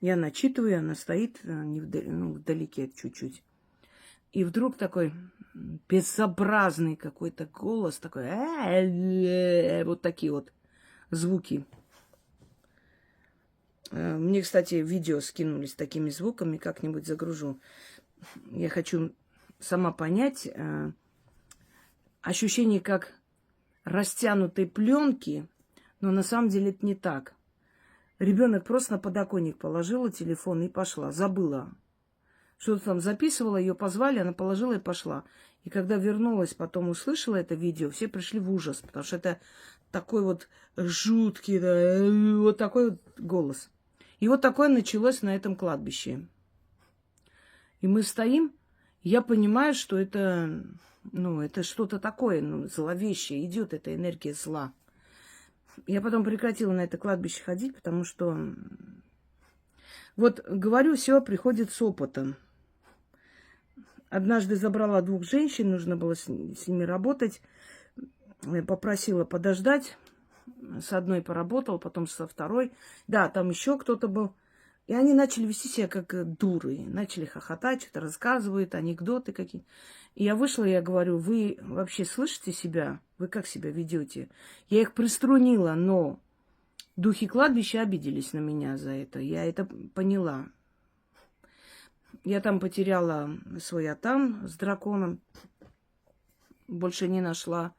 я начитываю, она стоит вдалеке чуть-чуть. И вдруг такой безобразный какой-то голос, такой, вот такие вот звуки. Мне, кстати, видео скинули с такими звуками, как-нибудь загружу. Я хочу сама понять ощущение как растянутой пленки, но на самом деле это не так. Ребенок просто на подоконник положила телефон и пошла, забыла. Что-то там записывала, ее позвали, она положила и пошла. И когда вернулась, потом услышала это видео, все пришли в ужас, потому что это такой вот жуткий, да, вот такой вот голос. И вот такое началось на этом кладбище. И мы стоим, я понимаю, что это, это что-то такое, зловещее, идет эта энергия зла. Я потом прекратила на это кладбище ходить, потому что, вот говорю, все приходит с опытом. Однажды забрала 2 женщин, нужно было с ними работать. Попросила подождать. С одной поработала, потом со второй. Да, там еще кто-то был. И они начали вести себя как дуры. Начали хохотать, что-то рассказывают, анекдоты какие-то. И я вышла, я говорю, вы вообще слышите себя? Вы как себя ведете? Я их приструнила, но духи кладбища обиделись на меня за это. Я это поняла. Я там потеряла свой атам с драконом. Больше не нашла.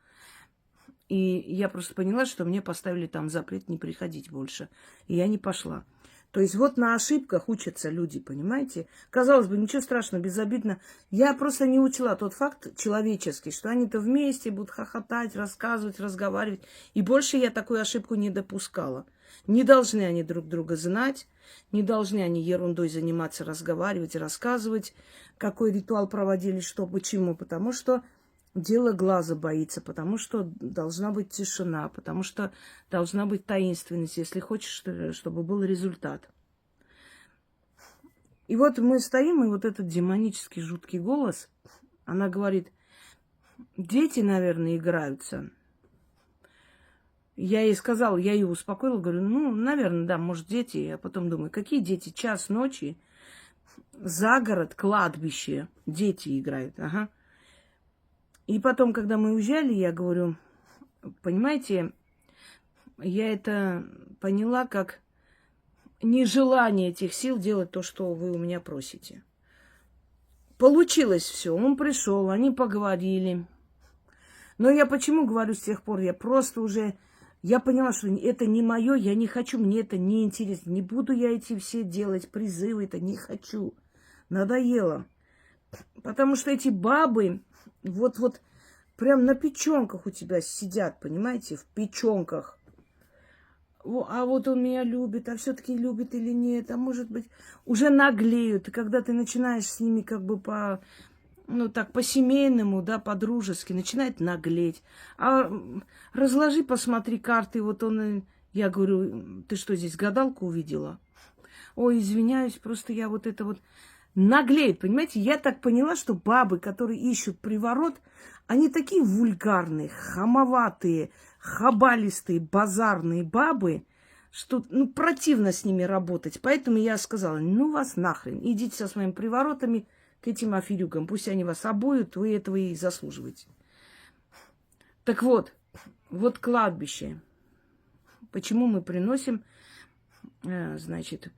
И я просто поняла, что мне поставили там запрет не приходить больше. И я не пошла. То есть вот на ошибках учатся люди, понимаете? Казалось бы, ничего страшного, безобидно. Я просто не учла тот факт человеческий, что они-то вместе будут хохотать, рассказывать, разговаривать. И больше я такую ошибку не допускала. Не должны они друг друга знать, не должны они ерундой заниматься, разговаривать, рассказывать, какой ритуал проводили, что, почему. Потому что дело глаза боится, потому что должна быть тишина, потому что должна быть таинственность, если хочешь, чтобы был результат. И вот мы стоим, и вот этот демонический жуткий голос, она говорит, дети, наверное, играются. Я ей сказала, я ее успокоила, говорю, ну, наверное, да, может, дети. Я потом думаю, какие дети? Час ночи, за город, кладбище, дети играют, ага. И потом, когда мы уезжали, я говорю, понимаете, я это поняла как нежелание этих сил делать то, что вы у меня просите. Получилось все, он пришел, они поговорили. Но я почему говорю с тех пор, я просто уже, я поняла, что это не мое, я не хочу, мне это не интересно. Не буду я эти все делать призывы, это не хочу. Надоело. Потому что эти бабы, вот прям на печенках у тебя сидят, понимаете, в печенках. А вот он меня любит, а все-таки любит или нет, а может быть, уже наглеют. И когда ты начинаешь с ними как бы по-семейному, да, по-дружески, начинает наглеть. А разложи, посмотри карты, вот он, я говорю, ты что, здесь гадалку увидела? Ой, извиняюсь, просто я вот это вот наглеет, понимаете? Я так поняла, что бабы, которые ищут приворот, они такие вульгарные, хамоватые, хабалистые, базарные бабы, что, противно с ними работать. Поэтому я сказала, ну вас нахрен, идите со своими приворотами к этим аферюгам. Пусть они вас обуют, вы этого и заслуживаете. Так вот кладбище. Почему мы приносим, значит,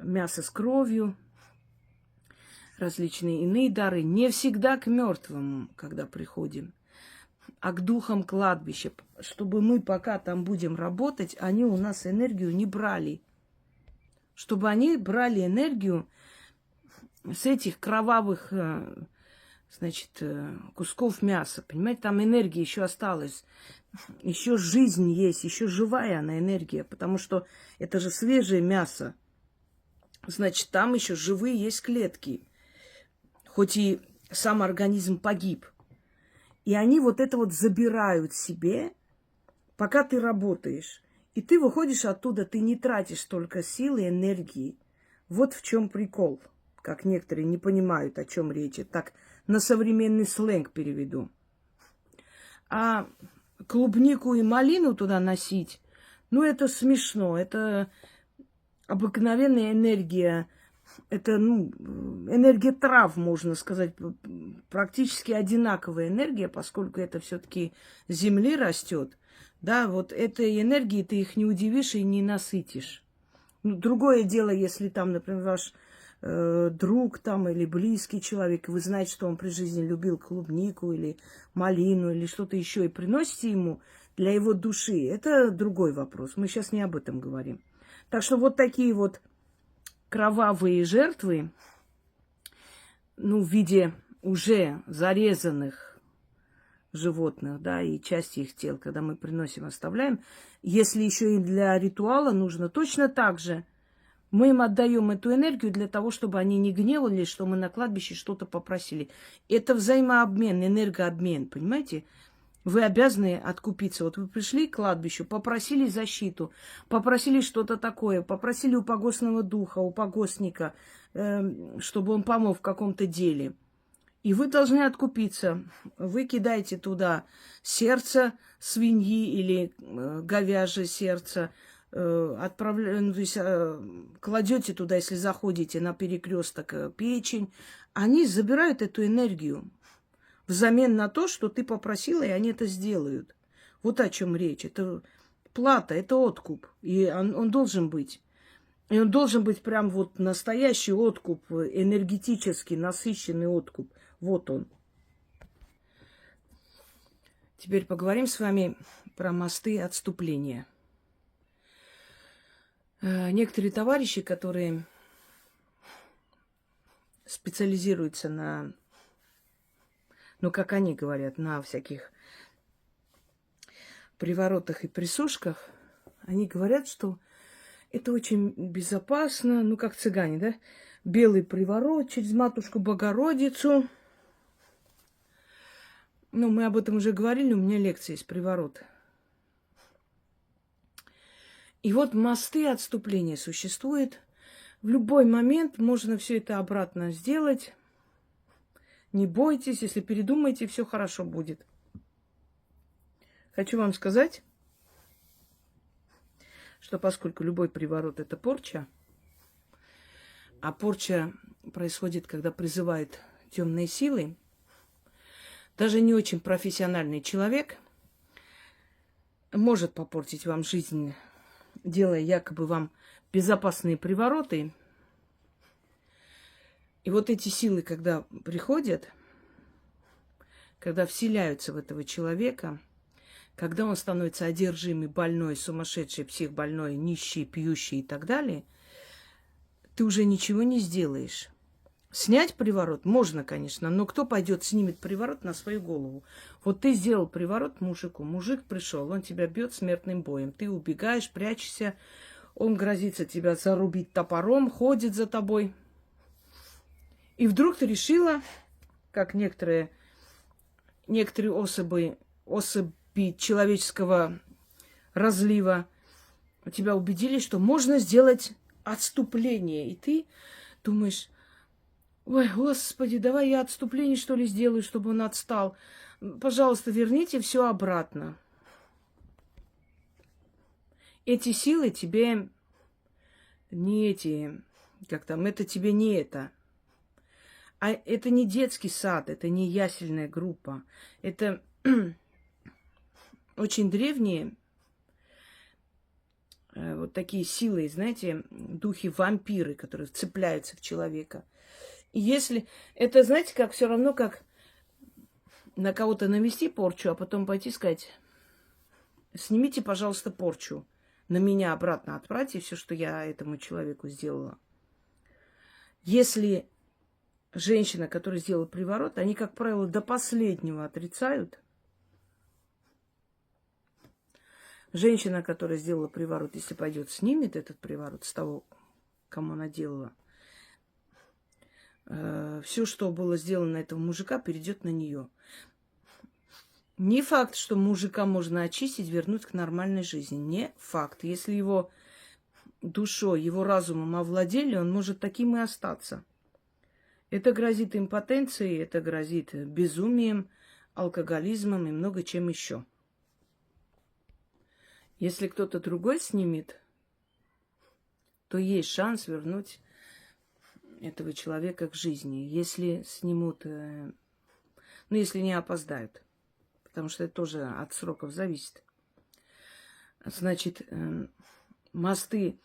мясо с кровью, различные иные дары. Не всегда к мертвым, когда приходим, а к духам кладбища. Чтобы мы, пока там будем работать, они у нас энергию не брали. Чтобы они брали энергию с этих кровавых, значит, кусков мяса. Понимаете, там энергия еще осталась. Еще жизнь есть, еще живая она энергия. Потому что это же свежее мясо. Значит, там еще живые есть клетки. Хоть и сам организм погиб. И они вот это вот забирают себе, пока ты работаешь. И ты выходишь оттуда, ты не тратишь столько сил и энергии. Вот в чем прикол. Как некоторые не понимают, о чем речь. Так на современный сленг переведу. А клубнику и малину туда носить, это смешно. Это обыкновенная энергия. Это, энергия трав, можно сказать, практически одинаковая энергия, поскольку это все-таки с земли растет. Да, вот этой энергией ты их не удивишь и не насытишь. Другое дело, если там, например, ваш друг там или близкий человек, вы знаете, что он при жизни любил клубнику или малину или что-то еще, и приносите ему для его души. Это другой вопрос. Мы сейчас не об этом говорим. Так что вот такие вот кровавые жертвы, в виде уже зарезанных животных, да, и части их тел, когда мы приносим, оставляем, если еще и для ритуала нужно, точно так же мы им отдаем эту энергию для того, чтобы они не гневались, что мы на кладбище что-то попросили. Это взаимообмен, энергообмен, понимаете? Вы обязаны откупиться. Вот вы пришли к кладбищу, попросили защиту, попросили что-то такое, попросили у погостного духа, у погостника, чтобы он помог в каком-то деле. И вы должны откупиться. Вы кидаете туда сердце свиньи или говяжье сердце, кладете туда, если заходите на перекресток, печень. Они забирают эту энергию взамен на то, что ты попросила, и они это сделают. Вот о чем речь. Это плата, это откуп. И он должен быть. И он должен быть прям вот настоящий откуп, энергетически насыщенный откуп. Вот он. Теперь поговорим с вами про мосты отступления. Некоторые товарищи, которые специализируются на, как они говорят, на всяких приворотах и присушках, Они говорят, что это очень безопасно, ну, как цыгане, да? Белый приворот через матушку Богородицу. Ну, мы об этом уже говорили, у меня лекция есть приворот. И вот мосты отступления существуют. В любой момент можно все это обратно сделать. Не бойтесь, если передумаете, все хорошо будет. Хочу вам сказать, что поскольку любой приворот – это порча, а порча происходит, когда призывает темные силы, даже не очень профессиональный человек может попортить вам жизнь, делая якобы вам безопасные привороты. И вот эти силы, когда приходят, когда вселяются в этого человека, когда он становится одержимый, больной, сумасшедший, психбольной, нищий, пьющий и так далее, ты уже ничего не сделаешь. Снять приворот можно, конечно, но кто пойдет снимет приворот на свою голову? Вот ты сделал приворот мужику, мужик пришел, он тебя бьет смертным боем, ты убегаешь, прячешься, он грозится тебя зарубить топором, ходит за тобой. И вдруг ты решила, как некоторые особи человеческого разлива тебя убедили, что можно сделать отступление. И ты думаешь: ой, Господи, давай я отступление, что ли, сделаю, чтобы он отстал. Пожалуйста, верните все обратно. Эти силы тебе не это тебе не это. А это не детский сад, это не ясельная группа. Это очень древние вот такие силы, знаете, духи-вампиры, которые вцепляются в человека. И если это, знаете, как все равно, как на кого-то навести порчу, а потом пойти сказать: снимите, пожалуйста, порчу, на меня обратно отправьте все, что я этому человеку сделала. Если женщина, которая сделала приворот, они, как правило, до последнего отрицают. Женщина, которая сделала приворот, если пойдет, снимет этот приворот с того, кому она делала, все, что было сделано на этого мужика, перейдет на нее. Не факт, что мужика можно очистить, вернуть к нормальной жизни. Не факт. Если его душой, его разумом овладели, он может таким и остаться. Это грозит импотенцией, это грозит безумием, алкоголизмом и много чем еще. Если кто-то другой снимет, то есть шанс вернуть этого человека к жизни. Если снимут, если не опоздают, потому что это тоже от сроков зависит. Значит, мосты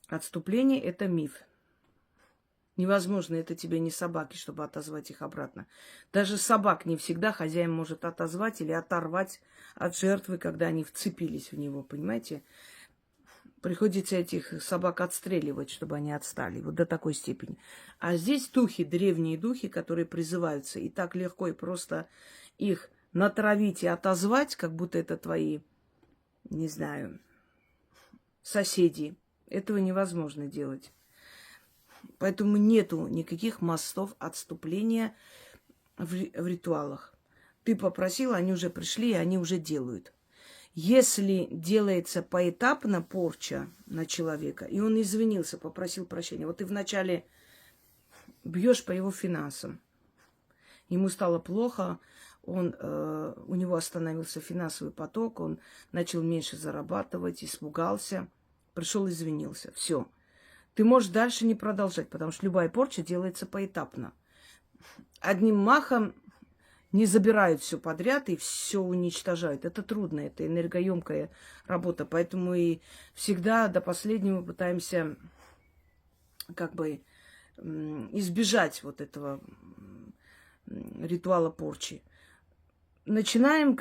отступления – это миф. Невозможно, это тебе не собаки, чтобы отозвать их обратно. Даже собак не всегда хозяин может отозвать или оторвать от жертвы, когда они вцепились в него, понимаете? Приходится этих собак отстреливать, чтобы они отстали, вот до такой степени. А здесь духи, древние духи, которые призываются, и так легко и просто их натравить и отозвать, как будто это твои, не знаю, соседи. Этого невозможно делать. Поэтому нету никаких мостов отступления в ритуалах. Ты попросил, они уже пришли, и они уже делают. Если делается поэтапно порча на человека, и он извинился, попросил прощения, вот ты вначале бьешь по его финансам, ему стало плохо, у него остановился финансовый поток, он начал меньше зарабатывать, испугался, пришел, извинился, все. Ты можешь дальше не продолжать, потому что любая порча делается поэтапно. Одним махом не забирают все подряд и все уничтожают. Это трудно, это энергоемкая работа. Поэтому и всегда до последнего пытаемся избежать вот этого ритуала порчи. Начинаем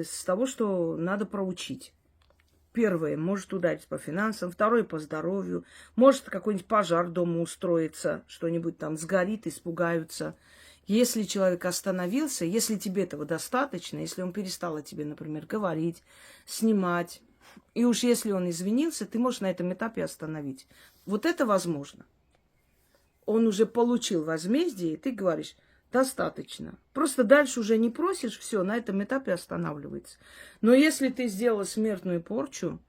с того, что надо проучить. Первое, может ударить по финансам, второе, по здоровью. Может какой-нибудь пожар дома устроится, что-нибудь там сгорит, испугаются. Если человек остановился, если тебе этого достаточно, если он перестал о тебе, например, говорить, снимать, И уж если он извинился, ты можешь на этом этапе остановить. Вот это возможно. Он уже получил возмездие, и ты говоришь, достаточно. Просто дальше уже не просишь, все, на этом этапе останавливается. Но если ты сделала смертную порчу,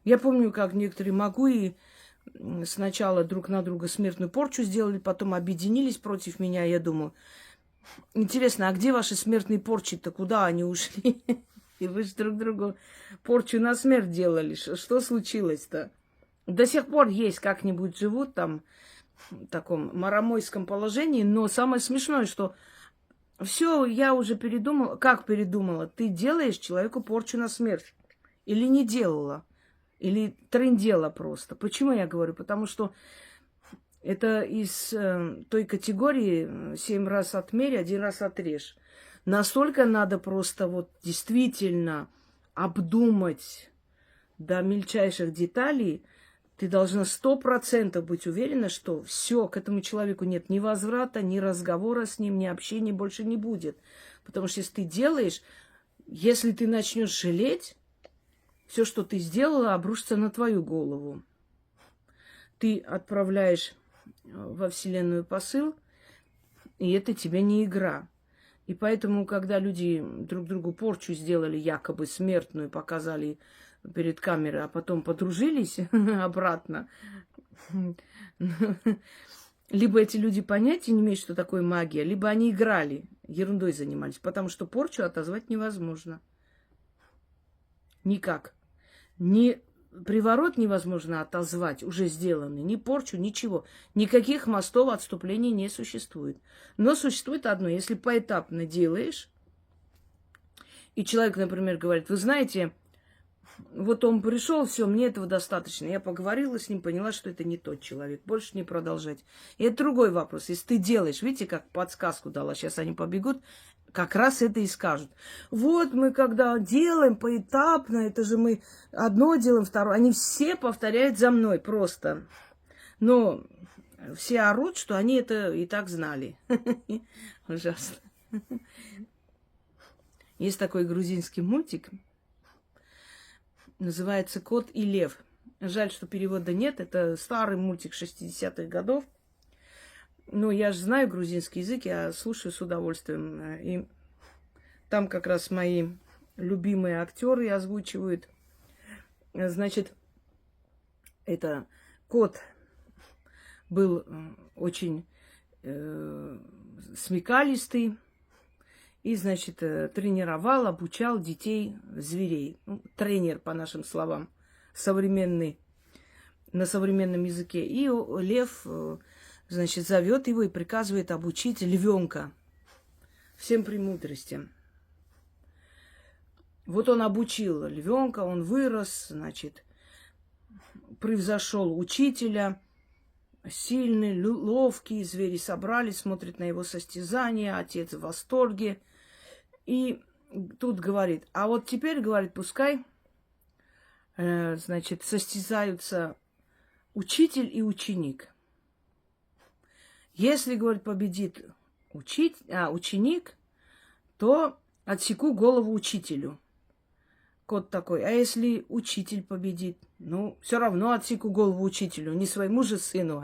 я помню, как некоторые магуи сначала друг на друга смертную порчу сделали, потом объединились против меня. Я думаю, интересно, а где ваши смертные порчи-то? Куда они ушли? И вы же друг другу порчу на смерть делали. Что случилось-то? До сих пор есть, как-нибудь живут там в таком марамойском положении. Но самое смешное, что все, я уже передумала. Как передумала? Ты делаешь человеку порчу на смерть. Или не делала? Или трындела просто. Почему я говорю? Потому что это из той категории 7 раз отмерь, 1 раз отрежь. Настолько надо просто вот действительно обдумать до мельчайших деталей. Ты должна 100% быть уверена, что все, к этому человеку нет ни возврата, ни разговора с ним, ни общения больше не будет. Потому что если ты делаешь, если ты начнешь жалеть, все, что ты сделала, обрушится на твою голову. Ты отправляешь во Вселенную посыл, и это тебе не игра. И поэтому, когда люди друг другу порчу сделали, якобы смертную, показали перед камерой, а потом подружились обратно, либо эти люди понятия не имеют, что такое магия, либо они играли, ерундой занимались, потому что порчу отозвать невозможно. Никак. Ни приворот невозможно отозвать, уже сделанный, ни порчу, ничего. Никаких мостов отступлений не существует. Но существует одно. Если поэтапно делаешь, и человек, например, говорит, вы знаете, вот он пришел, все, мне этого достаточно. Я поговорила с ним, поняла, что это не тот человек. Больше не продолжать. И это другой вопрос. Если ты делаешь, видите, как подсказку дала, сейчас они побегут, как раз это и скажут. Вот мы когда делаем поэтапно, это же мы одно делаем, второе. Они все повторяют за мной просто. Но все орут, что они это и так знали. Ужасно. Есть такой грузинский мультик. Называется «Кот и лев». Жаль, что перевода нет. Это старый мультик 60-х годов. Ну, я же знаю грузинский язык, я слушаю с удовольствием. И там как раз мои любимые актеры озвучивают. Значит, это кот был очень смекалистый. И, значит, тренировал, обучал детей зверей. Ну, тренер, по нашим словам, современный, на современном языке. И лев, значит, зовет его и приказывает обучить львенка всем премудростям. Вот он обучил львенка, он вырос, значит, превзошел учителя. Сильный, ловкий, звери собрались, смотрят на его состязания, отец в восторге. И тут говорит, а вот теперь, говорит, пускай, значит, состязаются учитель и ученик. Если, говорит, победит ученик, то отсеку голову учителю. Кот такой, а если учитель победит? Ну, все равно отсеку голову учителю, не своему же сыну.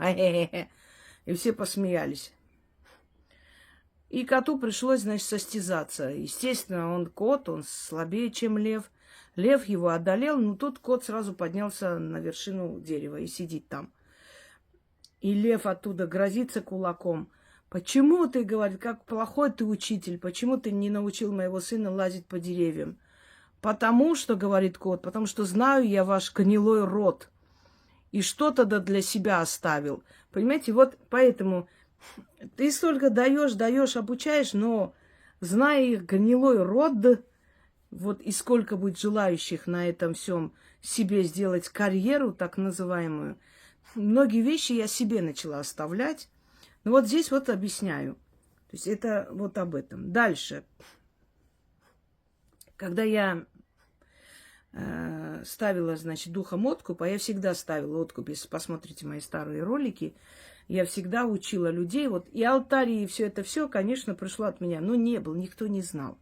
И все посмеялись. И коту пришлось, значит, состязаться. Естественно, он кот, он слабее, чем лев. Лев его одолел, но тут кот сразу поднялся на вершину дерева и сидит там. И лев оттуда грозится кулаком. Почему ты, говорит, как плохой ты учитель, почему ты не научил моего сына лазить по деревьям? Потому что, говорит кот, потому что знаю я ваш гнилой род. И что-то для себя оставил. Понимаете, вот поэтому ты столько даешь, обучаешь, но зная их гнилой род, вот и сколько будет желающих на этом всем себе сделать карьеру, так называемую, многие вещи я себе начала оставлять. Ну вот здесь вот объясняю. То есть это вот об этом. Дальше. Когда я ставила, значит, духом откуп, а я всегда ставила откуп, если посмотрите мои старые ролики, я всегда учила людей, вот и алтарь, и все это все, конечно, пришло от меня, но не было, никто не знал.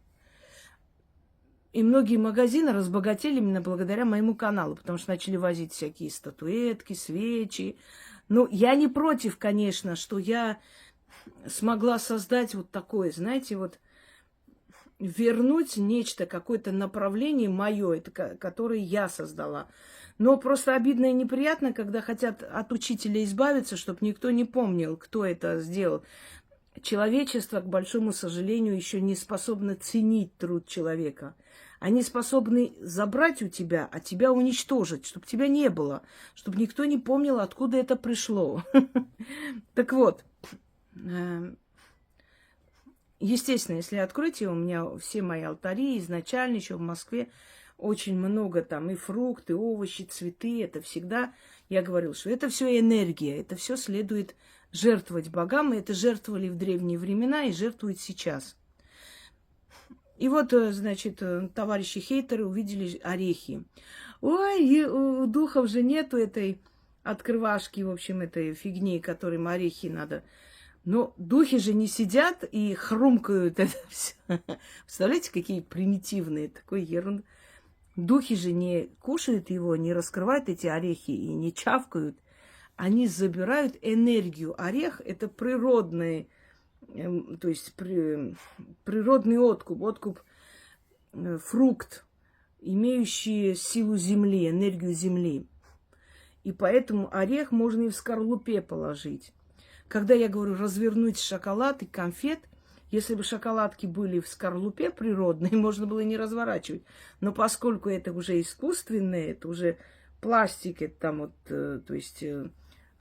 И многие магазины разбогатели именно благодаря моему каналу, потому что начали возить всякие статуэтки, свечи. Ну, я не против, конечно, что я смогла создать вот такое, знаете, вот вернуть нечто, какое-то направление мое, это, которое я создала. Но просто обидно и неприятно, когда хотят от учителя избавиться, чтобы никто не помнил, кто это сделал. Человечество, к большому сожалению, еще не способно ценить труд человека. Они способны забрать у тебя, а тебя уничтожить, чтобы тебя не было, чтобы никто не помнил, откуда это пришло. Так вот, естественно, если откроете, у меня все мои алтари изначально еще в Москве очень много там и фрукты, и овощи, цветы. Это всегда, я говорила, что это все энергия, это все следует жертвовать богам. И это жертвовали в древние времена и жертвуют сейчас. И вот, значит, товарищи хейтеры увидели орехи. Ой, у духов же нету этой открывашки, в общем, этой фигни, которым орехи надо. Но духи же не сидят и хрумкают это все. Представляете, какие примитивные, такой ерунда. Духи же не кушают его, не раскрывают эти орехи и не чавкают. Они забирают энергию. Орех – это природный, то есть природный откуп, фрукт, имеющий силу земли, энергию земли. И поэтому орех можно и в скорлупе положить. Когда я говорю развернуть шоколад и конфет, если бы шоколадки были в скорлупе природной, можно было не разворачивать. Но поскольку это уже искусственное, это уже пластик, это там вот, то есть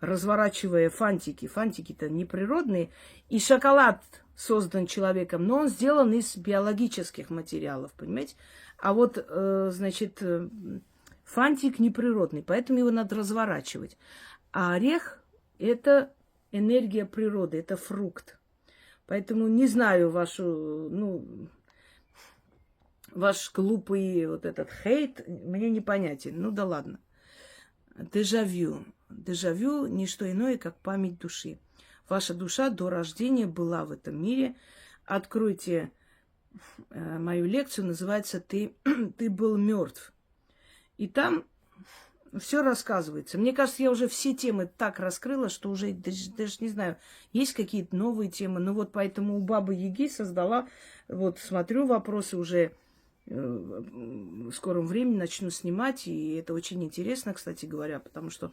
разворачивая фантики-то не природные, и шоколад создан человеком, но он сделан из биологических материалов, понимаете? А вот, значит, фантик неприродный, поэтому его надо разворачивать. А орех – это энергия природы, это фрукт. Поэтому не знаю ваш глупый вот этот хейт, мне непонятен. Ну да ладно. Дежавю. Дежавю – не что иное, как память души. Ваша душа до рождения была в этом мире. Откройте мою лекцию, называется «Ты был мертв». И там все рассказывается. Мне кажется, я уже все темы так раскрыла, что уже даже не знаю, есть какие-то новые темы. Ну вот поэтому у Бабы Яги создала, вот смотрю, вопросы уже в скором времени начну снимать. И это очень интересно, кстати говоря, потому что,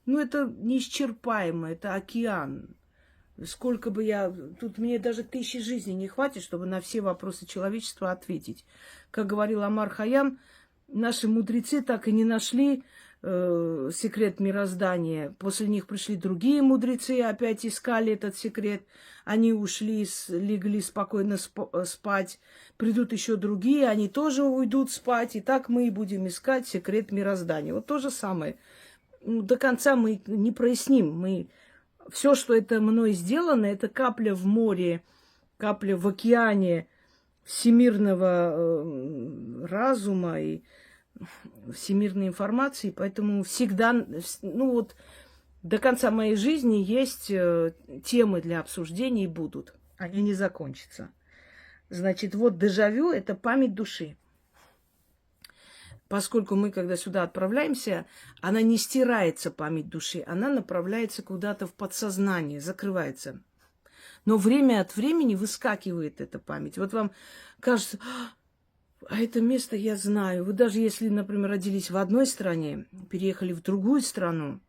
ну, это неисчерпаемо, это океан. Сколько бы я... Тут мне даже 1000 жизней не хватит, чтобы на все вопросы человечества ответить. Как говорил Омар Хайям, наши мудрецы так и не нашли секрет мироздания. После них пришли другие мудрецы, опять искали этот секрет. Они ушли, легли спокойно спать. Придут еще другие, они тоже уйдут спать. И так мы и будем искать секрет мироздания. Вот то же самое. До конца мы не проясним. Все, что это мной сделано, это капля в море, капля в океане всемирного разума и всемирной информации, поэтому всегда, ну вот, до конца моей жизни есть темы для обсуждений и будут. Они не закончатся. Значит, вот дежавю – это память души. Поскольку мы, когда сюда отправляемся, она не стирается, память души, она направляется куда-то в подсознание, закрывается. Но время от времени выскакивает эта память. Вот вам кажется... А это место я знаю. Вы даже если, например, родились в одной стране, переехали в другую страну,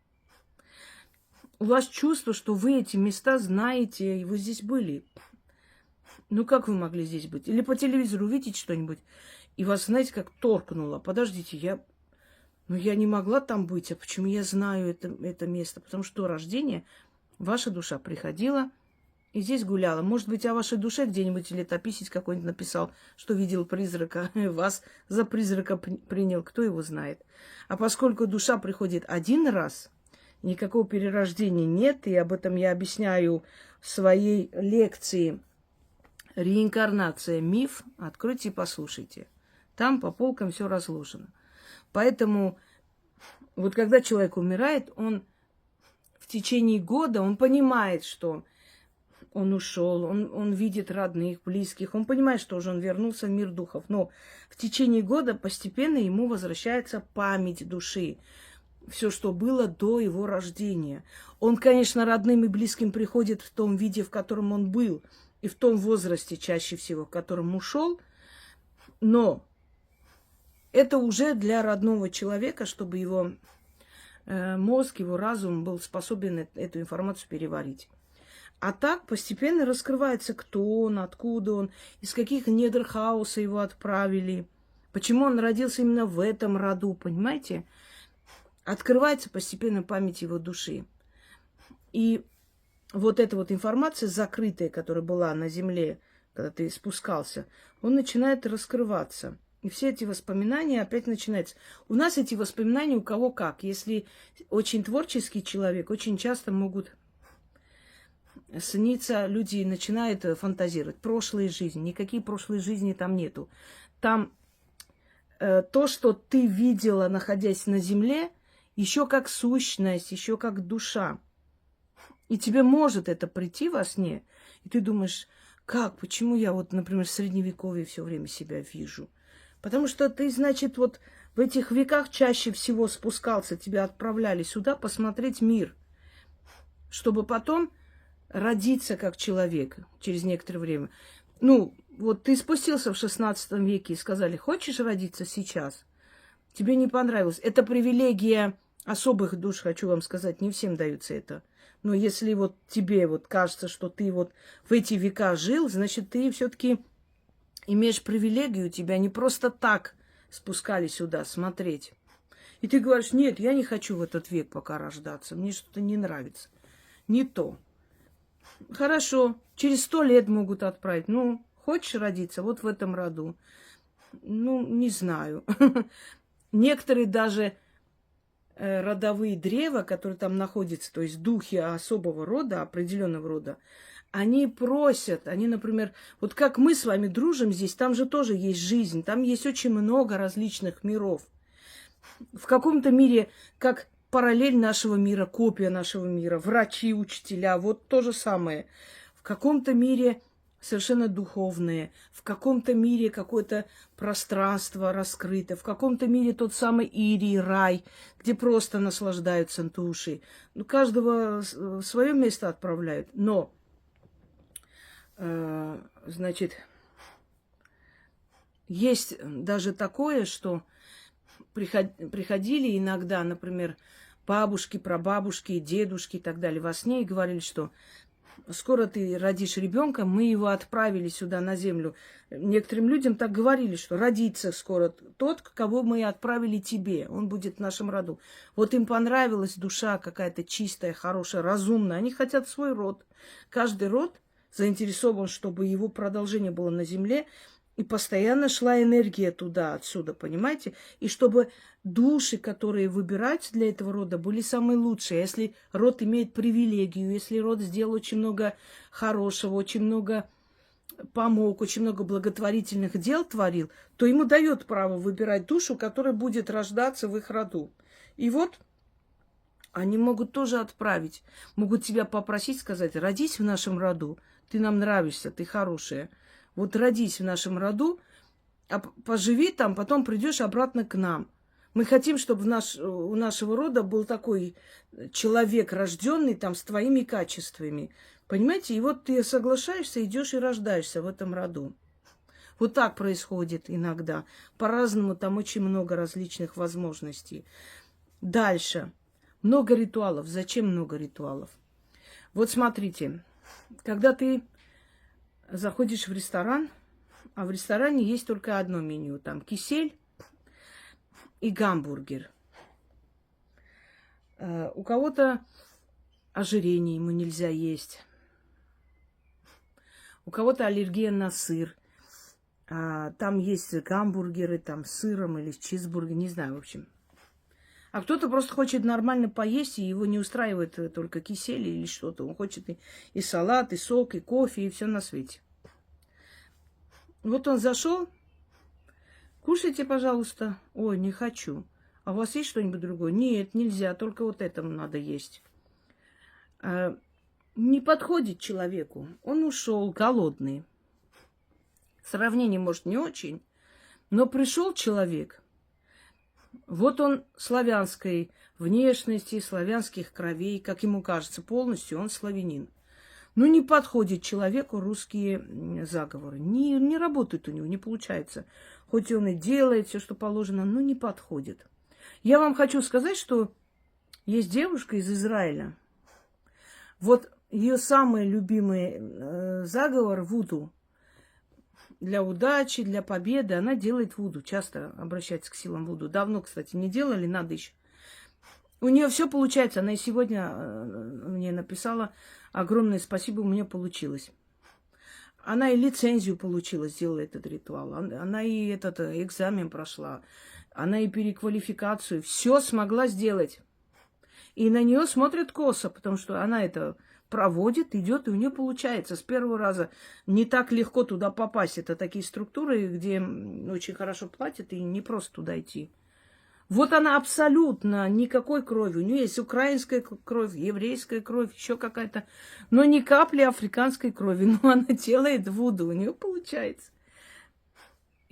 у вас чувство, что вы эти места знаете, и вы здесь были. Ну, как вы могли здесь быть? Или по телевизору увидеть что-нибудь, и вас, знаете, как торкнуло. Подождите, я не могла там быть, а почему я знаю это место? Потому что до рождения ваша душа приходила и здесь гуляла. Может быть, о вашей душе где-нибудь летописец какой-нибудь написал, что видел призрака, вас за призрака принял, кто его знает. А поскольку душа приходит один раз, никакого перерождения нет, и об этом я объясняю в своей лекции «Реинкарнация. Миф». Откройте и послушайте. Там по полкам все разложено. Поэтому вот когда человек умирает, он в течение года, он понимает, что Он ушел, он видит родных, близких, он понимает, что уже он вернулся в мир духов. Но в течение года постепенно ему возвращается память души. Все, что было до его рождения. Он, конечно, родным и близким приходит в том виде, в котором он был, и в том возрасте чаще всего, в котором ушел, но это уже для родного человека, чтобы его мозг, его разум был способен эту информацию переварить. А так постепенно раскрывается, кто он, откуда он, из каких недр хаоса его отправили, почему он родился именно в этом роду, понимаете? Открывается постепенно память его души. И вот эта вот информация закрытая, которая была на земле, когда ты спускался, он начинает раскрываться. И все эти воспоминания опять начинаются. У нас эти воспоминания у кого как. Если очень творческий человек, очень часто могут снится, люди начинают фантазировать. Прошлые жизни. Никакие прошлые жизни там нету. Там то, что ты видела, находясь на земле, еще как сущность, еще как душа. И тебе может это прийти во сне. И ты думаешь, как, почему я вот, например, в Средневековье все время себя вижу? Потому что ты, значит, вот в этих веках чаще всего спускался, тебя отправляли сюда посмотреть мир, чтобы потом родиться как человек через некоторое время. Ну, вот ты спустился в 16 веке и сказали, хочешь родиться сейчас? Тебе не понравилось. Это привилегия особых душ, хочу вам сказать, не всем даются это. Но если вот тебе вот кажется, что ты вот в эти века жил, значит, ты все-таки имеешь привилегию, тебя не просто так спускали сюда смотреть. И ты говоришь, нет, я не хочу в этот век пока рождаться, мне что-то не нравится. Не то. Хорошо, через 100 лет могут отправить. Ну, хочешь родиться вот в этом роду? Ну, не знаю. Некоторые даже родовые древа, которые там находятся, то есть духи особого рода, определенного рода, они просят, они, например, вот как мы с вами дружим здесь, там же тоже есть жизнь, там есть очень много различных миров. В каком-то мире, как параллель нашего мира, копия нашего мира, врачи, учителя, вот то же самое. В каком-то мире совершенно духовное, в каком-то мире какое-то пространство раскрыто, в каком-то мире тот самый Ирий, рай, где просто наслаждаются души. Ну, каждого свое место отправляют. Но, значит, есть даже такое, что приходили иногда, например, бабушки, прабабушки, дедушки и так далее во сне и говорили, что скоро ты родишь ребенка, мы его отправили сюда на землю. Некоторым людям так говорили, что родится скоро тот, кого мы отправили тебе, он будет в нашем роду. Вот им понравилась душа какая-то чистая, хорошая, разумная. Они хотят свой род. Каждый род заинтересован, чтобы его продолжение было на земле, и постоянно шла энергия туда, отсюда, понимаете? И чтобы души, которые выбираются для этого рода, были самые лучшие. Если род имеет привилегию, если род сделал очень много хорошего, очень много помог, очень много благотворительных дел творил, то ему дает право выбирать душу, которая будет рождаться в их роду. И вот они могут тоже отправить, могут тебя попросить, сказать, родись в нашем роду, ты нам нравишься, ты хорошая. Вот родись в нашем роду, поживи там, потом придешь обратно к нам. Мы хотим, чтобы у нашего рода был такой человек, рожденный там с твоими качествами. Понимаете? И вот ты соглашаешься, идешь и рождаешься в этом роду. Вот так происходит иногда. По-разному, там очень много различных возможностей. Дальше. Много ритуалов. Зачем много ритуалов? Вот смотрите, когда ты заходишь в ресторан, а в ресторане есть только одно меню. Там кисель и гамбургер. У кого-то ожирение, ему нельзя есть. У кого-то аллергия на сыр. Там есть гамбургеры там, с сыром или с чизбургером, не знаю, в общем. А кто-то просто хочет нормально поесть, и его не устраивает только кисель или что-то. Он хочет и салат, и сок, и кофе, и все на свете. Вот он зашел, кушайте, пожалуйста. Ой, не хочу. А у вас есть что-нибудь другое? Нет, нельзя, только вот это надо есть. не подходит человеку. Он ушел голодный. Сравнение, может, не очень, но пришел человек. Вот он славянской внешности, славянских кровей, как ему кажется, полностью он славянин. Ну, не подходит человеку русские заговоры. Не работает у него, не получается. Хоть он и делает все, что положено, но не подходит. Я вам хочу сказать, что есть девушка из Израиля. Вот ее самый любимый заговор вуду. Для удачи, для победы она делает вуду. Часто обращается к силам вуду. Давно, кстати, не делали, надо еще. У нее все получается. Она и сегодня мне написала: огромное спасибо, у меня получилось. Она и лицензию получила, сделала этот ритуал. Она и этот экзамен прошла. Она и переквалификацию. Все смогла сделать. И на нее смотрят косо, потому что она это проводит, идет, и у нее получается. С первого раза не так легко туда попасть. Это такие структуры, где очень хорошо платят, и не просто туда идти. Вот она абсолютно никакой крови. У нее есть украинская кровь, еврейская кровь, еще какая-то, но ни капли африканской крови. Но она делает вуду, у нее получается.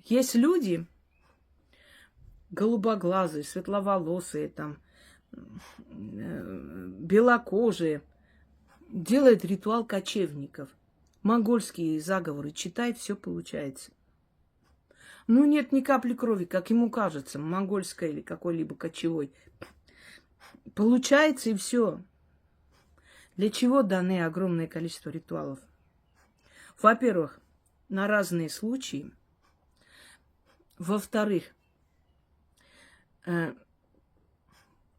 Есть люди голубоглазые, светловолосые, там, белокожие, делает ритуал кочевников. Монгольские заговоры читает, все получается. Ну, нет ни капли крови, как ему кажется, монгольской или какой-либо кочевой. Получается и все. Для чего даны огромное количество ритуалов? Во-первых, на разные случаи. Во-вторых,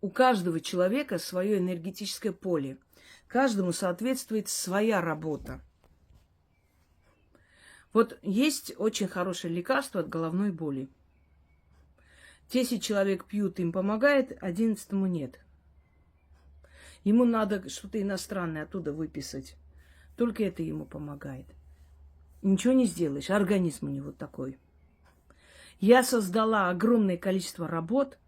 у каждого человека свое энергетическое поле. Каждому соответствует своя работа. Вот есть очень хорошее лекарство от головной боли. 10 человек пьют, им помогает, 11-му нет. Ему надо что-то иностранное оттуда выписать. Только это ему помогает. Ничего не сделаешь, организм у него такой. Я создала огромное количество работ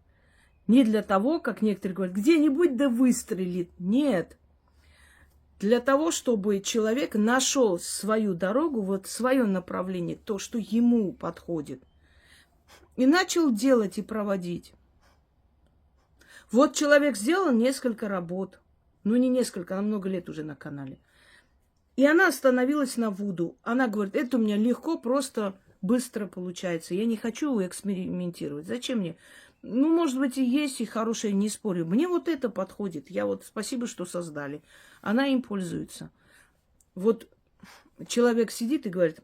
не для того, как некоторые говорят, где-нибудь да выстрелит. Нет. Для того, чтобы человек нашел свою дорогу, вот свое направление, то, что ему подходит. И начал делать и проводить. Вот человек сделал несколько работ. Ну, не несколько, она много лет уже на канале. И она остановилась на вуду. Она говорит, это у меня легко, просто быстро получается. Я не хочу экспериментировать. Зачем мне? Ну, может быть, и есть, и хорошее, не спорю. Мне вот это подходит. Я вот спасибо, что создали. Она им пользуется. Вот человек сидит и говорит,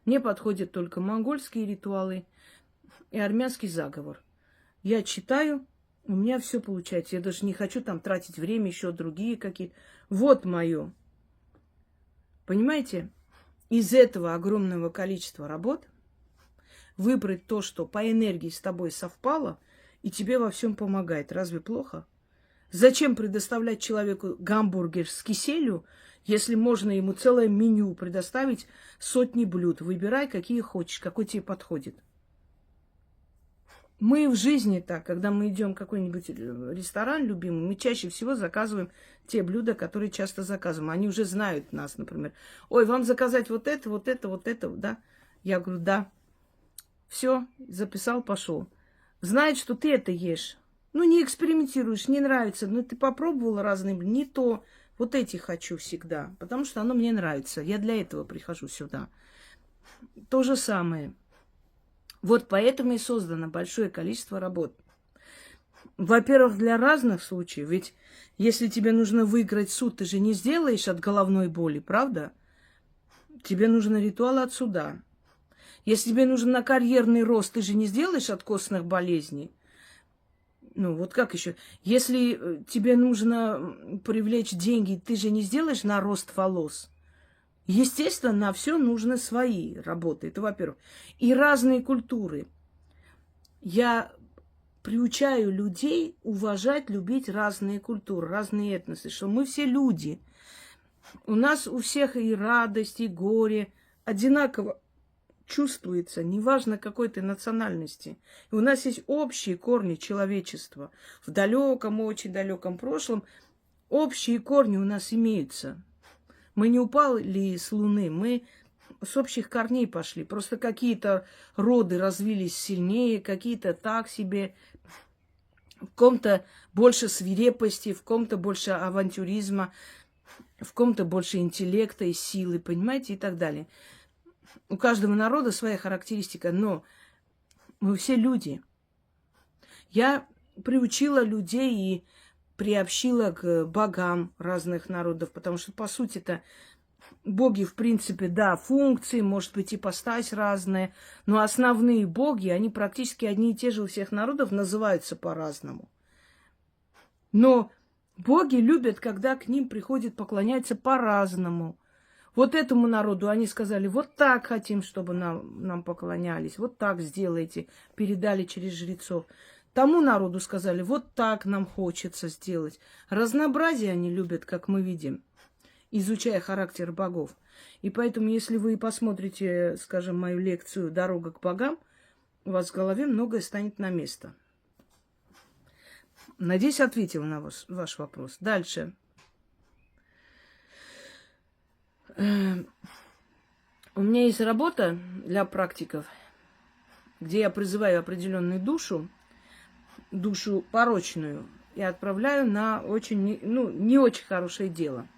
мне подходят только монгольские ритуалы и армянский заговор. Я читаю, у меня все получается. Я даже не хочу там тратить время, еще другие какие-то. Вот мое. Понимаете? Из этого огромного количества работ выбрать то, что по энергии с тобой совпало, и тебе во всем помогает. Разве плохо? Зачем предоставлять человеку гамбургер с киселью, если можно ему целое меню предоставить, сотни блюд? Выбирай, какие хочешь, какой тебе подходит. Мы в жизни так, когда мы идем в какой-нибудь ресторан любимый, мы чаще всего заказываем те блюда, которые часто заказываем. Они уже знают нас, например. Ой, вам заказать вот это, вот это, вот это, да? Я говорю, да. Все, записал, пошел. Знает, что ты это ешь. Ну, не экспериментируешь, не нравится. Ну, ты попробовала разные блюда. Не то. Вот эти хочу всегда. Потому что оно мне нравится. Я для этого прихожу сюда. То же самое. Вот поэтому и создано большое количество работ. Во-первых, для разных случаев. Ведь если тебе нужно выиграть суд, ты же не сделаешь от головной боли, правда? Тебе нужен ритуал от суда. Если тебе нужен на карьерный рост, ты же не сделаешь от костных болезней. Ну, вот как еще? Если тебе нужно привлечь деньги, ты же не сделаешь на рост волос. Естественно, на все нужны свои работы. Это во-первых. И разные культуры. Я приучаю людей уважать, любить разные культуры, разные этносы, что мы все люди. У нас у всех и радость, и горе одинаково чувствуется, неважно какой ты национальности. И у нас есть общие корни человечества. В далеком, очень далеком прошлом Общие корни у нас имеются. Мы не упали с Луны, мы с общих корней пошли. Просто какие-то роды развились сильнее, какие-то так себе. В ком-то больше свирепости, в ком-то больше авантюризма, в ком-то больше интеллекта и силы, понимаете, и так далее. У каждого народа своя характеристика, но мы все люди. Я приучила людей и приобщила к богам разных народов, потому что, по сути-то, боги, в принципе, да, функции, может быть, ипостась разная, но основные боги, они практически одни и те же у всех народов, называются по-разному. Но боги любят, когда к ним приходят поклоняться по-разному. Вот этому народу они сказали, вот так хотим, чтобы нам поклонялись, вот так сделайте, передали через жрецов. Тому народу сказали, вот так нам хочется сделать. Разнообразие они любят, как мы видим, изучая характер богов. И поэтому, если вы посмотрите, скажем, мою лекцию «Дорога к богам», у вас в голове многое станет на место. Надеюсь, ответила на ваш вопрос. Дальше. У меня есть работа для практиков, где я призываю определенную душу порочную, и отправляю на очень, не очень хорошее дело.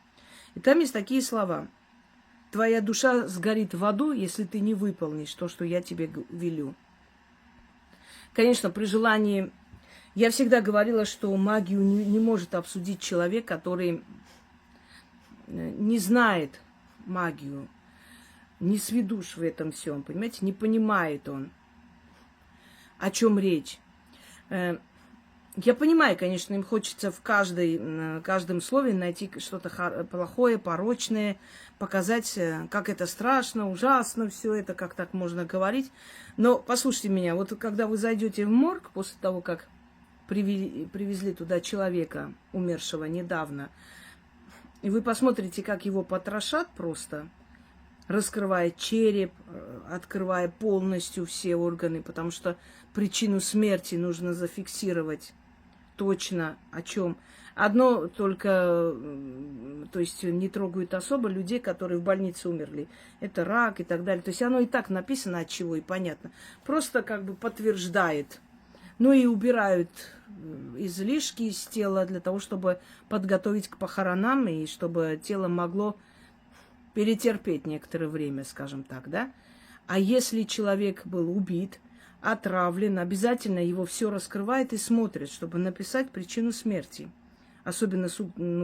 И там есть такие слова. Твоя душа сгорит в аду, если ты не выполнишь то, что я тебе велю. Конечно, при желании... Я всегда говорила, что магию не может обсудить человек, который не знает магию, не сведущ в этом всем, понимаете, не понимает он, о чем речь. Я понимаю, конечно, им хочется в каждом слове найти что-то плохое, порочное, показать, как это страшно, ужасно, все это, как так можно говорить. Но послушайте меня, вот когда вы зайдете в морг после того, как привезли туда человека, умершего недавно, и вы посмотрите, как его потрошат просто, раскрывая череп, открывая полностью все органы, потому что причину смерти нужно зафиксировать точно о чем. Одно только, то есть не трогают особо людей, которые в больнице умерли. Это рак и так далее. То есть оно и так написано, от чего, и понятно. Просто как бы подтверждает. Ну и убирают излишки из тела для того, чтобы подготовить к похоронам и чтобы тело могло перетерпеть некоторое время, скажем так, да? А если человек был убит, отравлен, обязательно его все раскрывает и смотрит, чтобы написать причину смерти. Особенно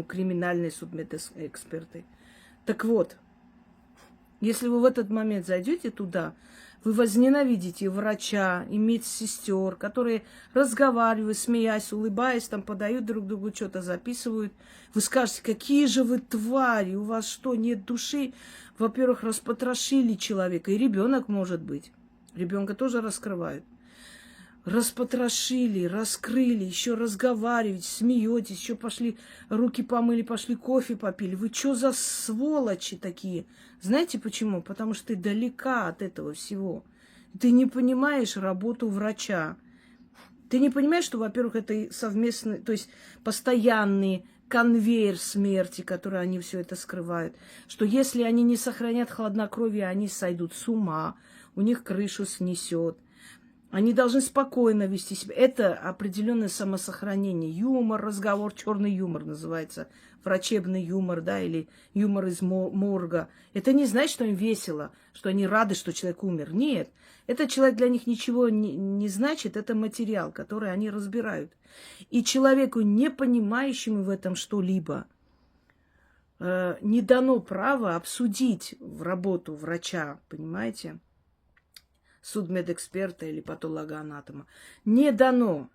криминальные судмедэксперты. Так вот, если вы в этот момент зайдете туда, вы возненавидите врача и медсестер, которые разговаривают, смеясь, улыбаясь, там подают друг другу, что-то записывают. Вы скажете, какие же вы твари, у вас что, нет души? Во-первых, распотрошили человека, и ребенок может быть. Ребенка тоже раскрывают. Распотрошили, раскрыли, еще разговариваете, смеетесь, еще пошли, руки помыли, пошли кофе попили. Вы что за сволочи такие? Знаете почему? Потому что ты далека от этого всего. Ты не понимаешь работу врача. Ты не понимаешь, что, во-первых, это совместный, то есть постоянный конвейер смерти, который они все это скрывают. Что если они не сохранят хладнокровие, они сойдут с ума, у них крышу снесет. Они должны спокойно вести себя. Это определенное самосохранение. Юмор, разговор, черный юмор называется. Врачебный юмор, да, или юмор из морга. Это не значит, что им весело, что они рады, что человек умер. Нет. Этот человек для них ничего не значит. Это материал, который они разбирают. И человеку, не понимающему в этом что-либо, не дано право обсудить работу врача, понимаете? Судмедэксперта или патологоанатома. Не дано.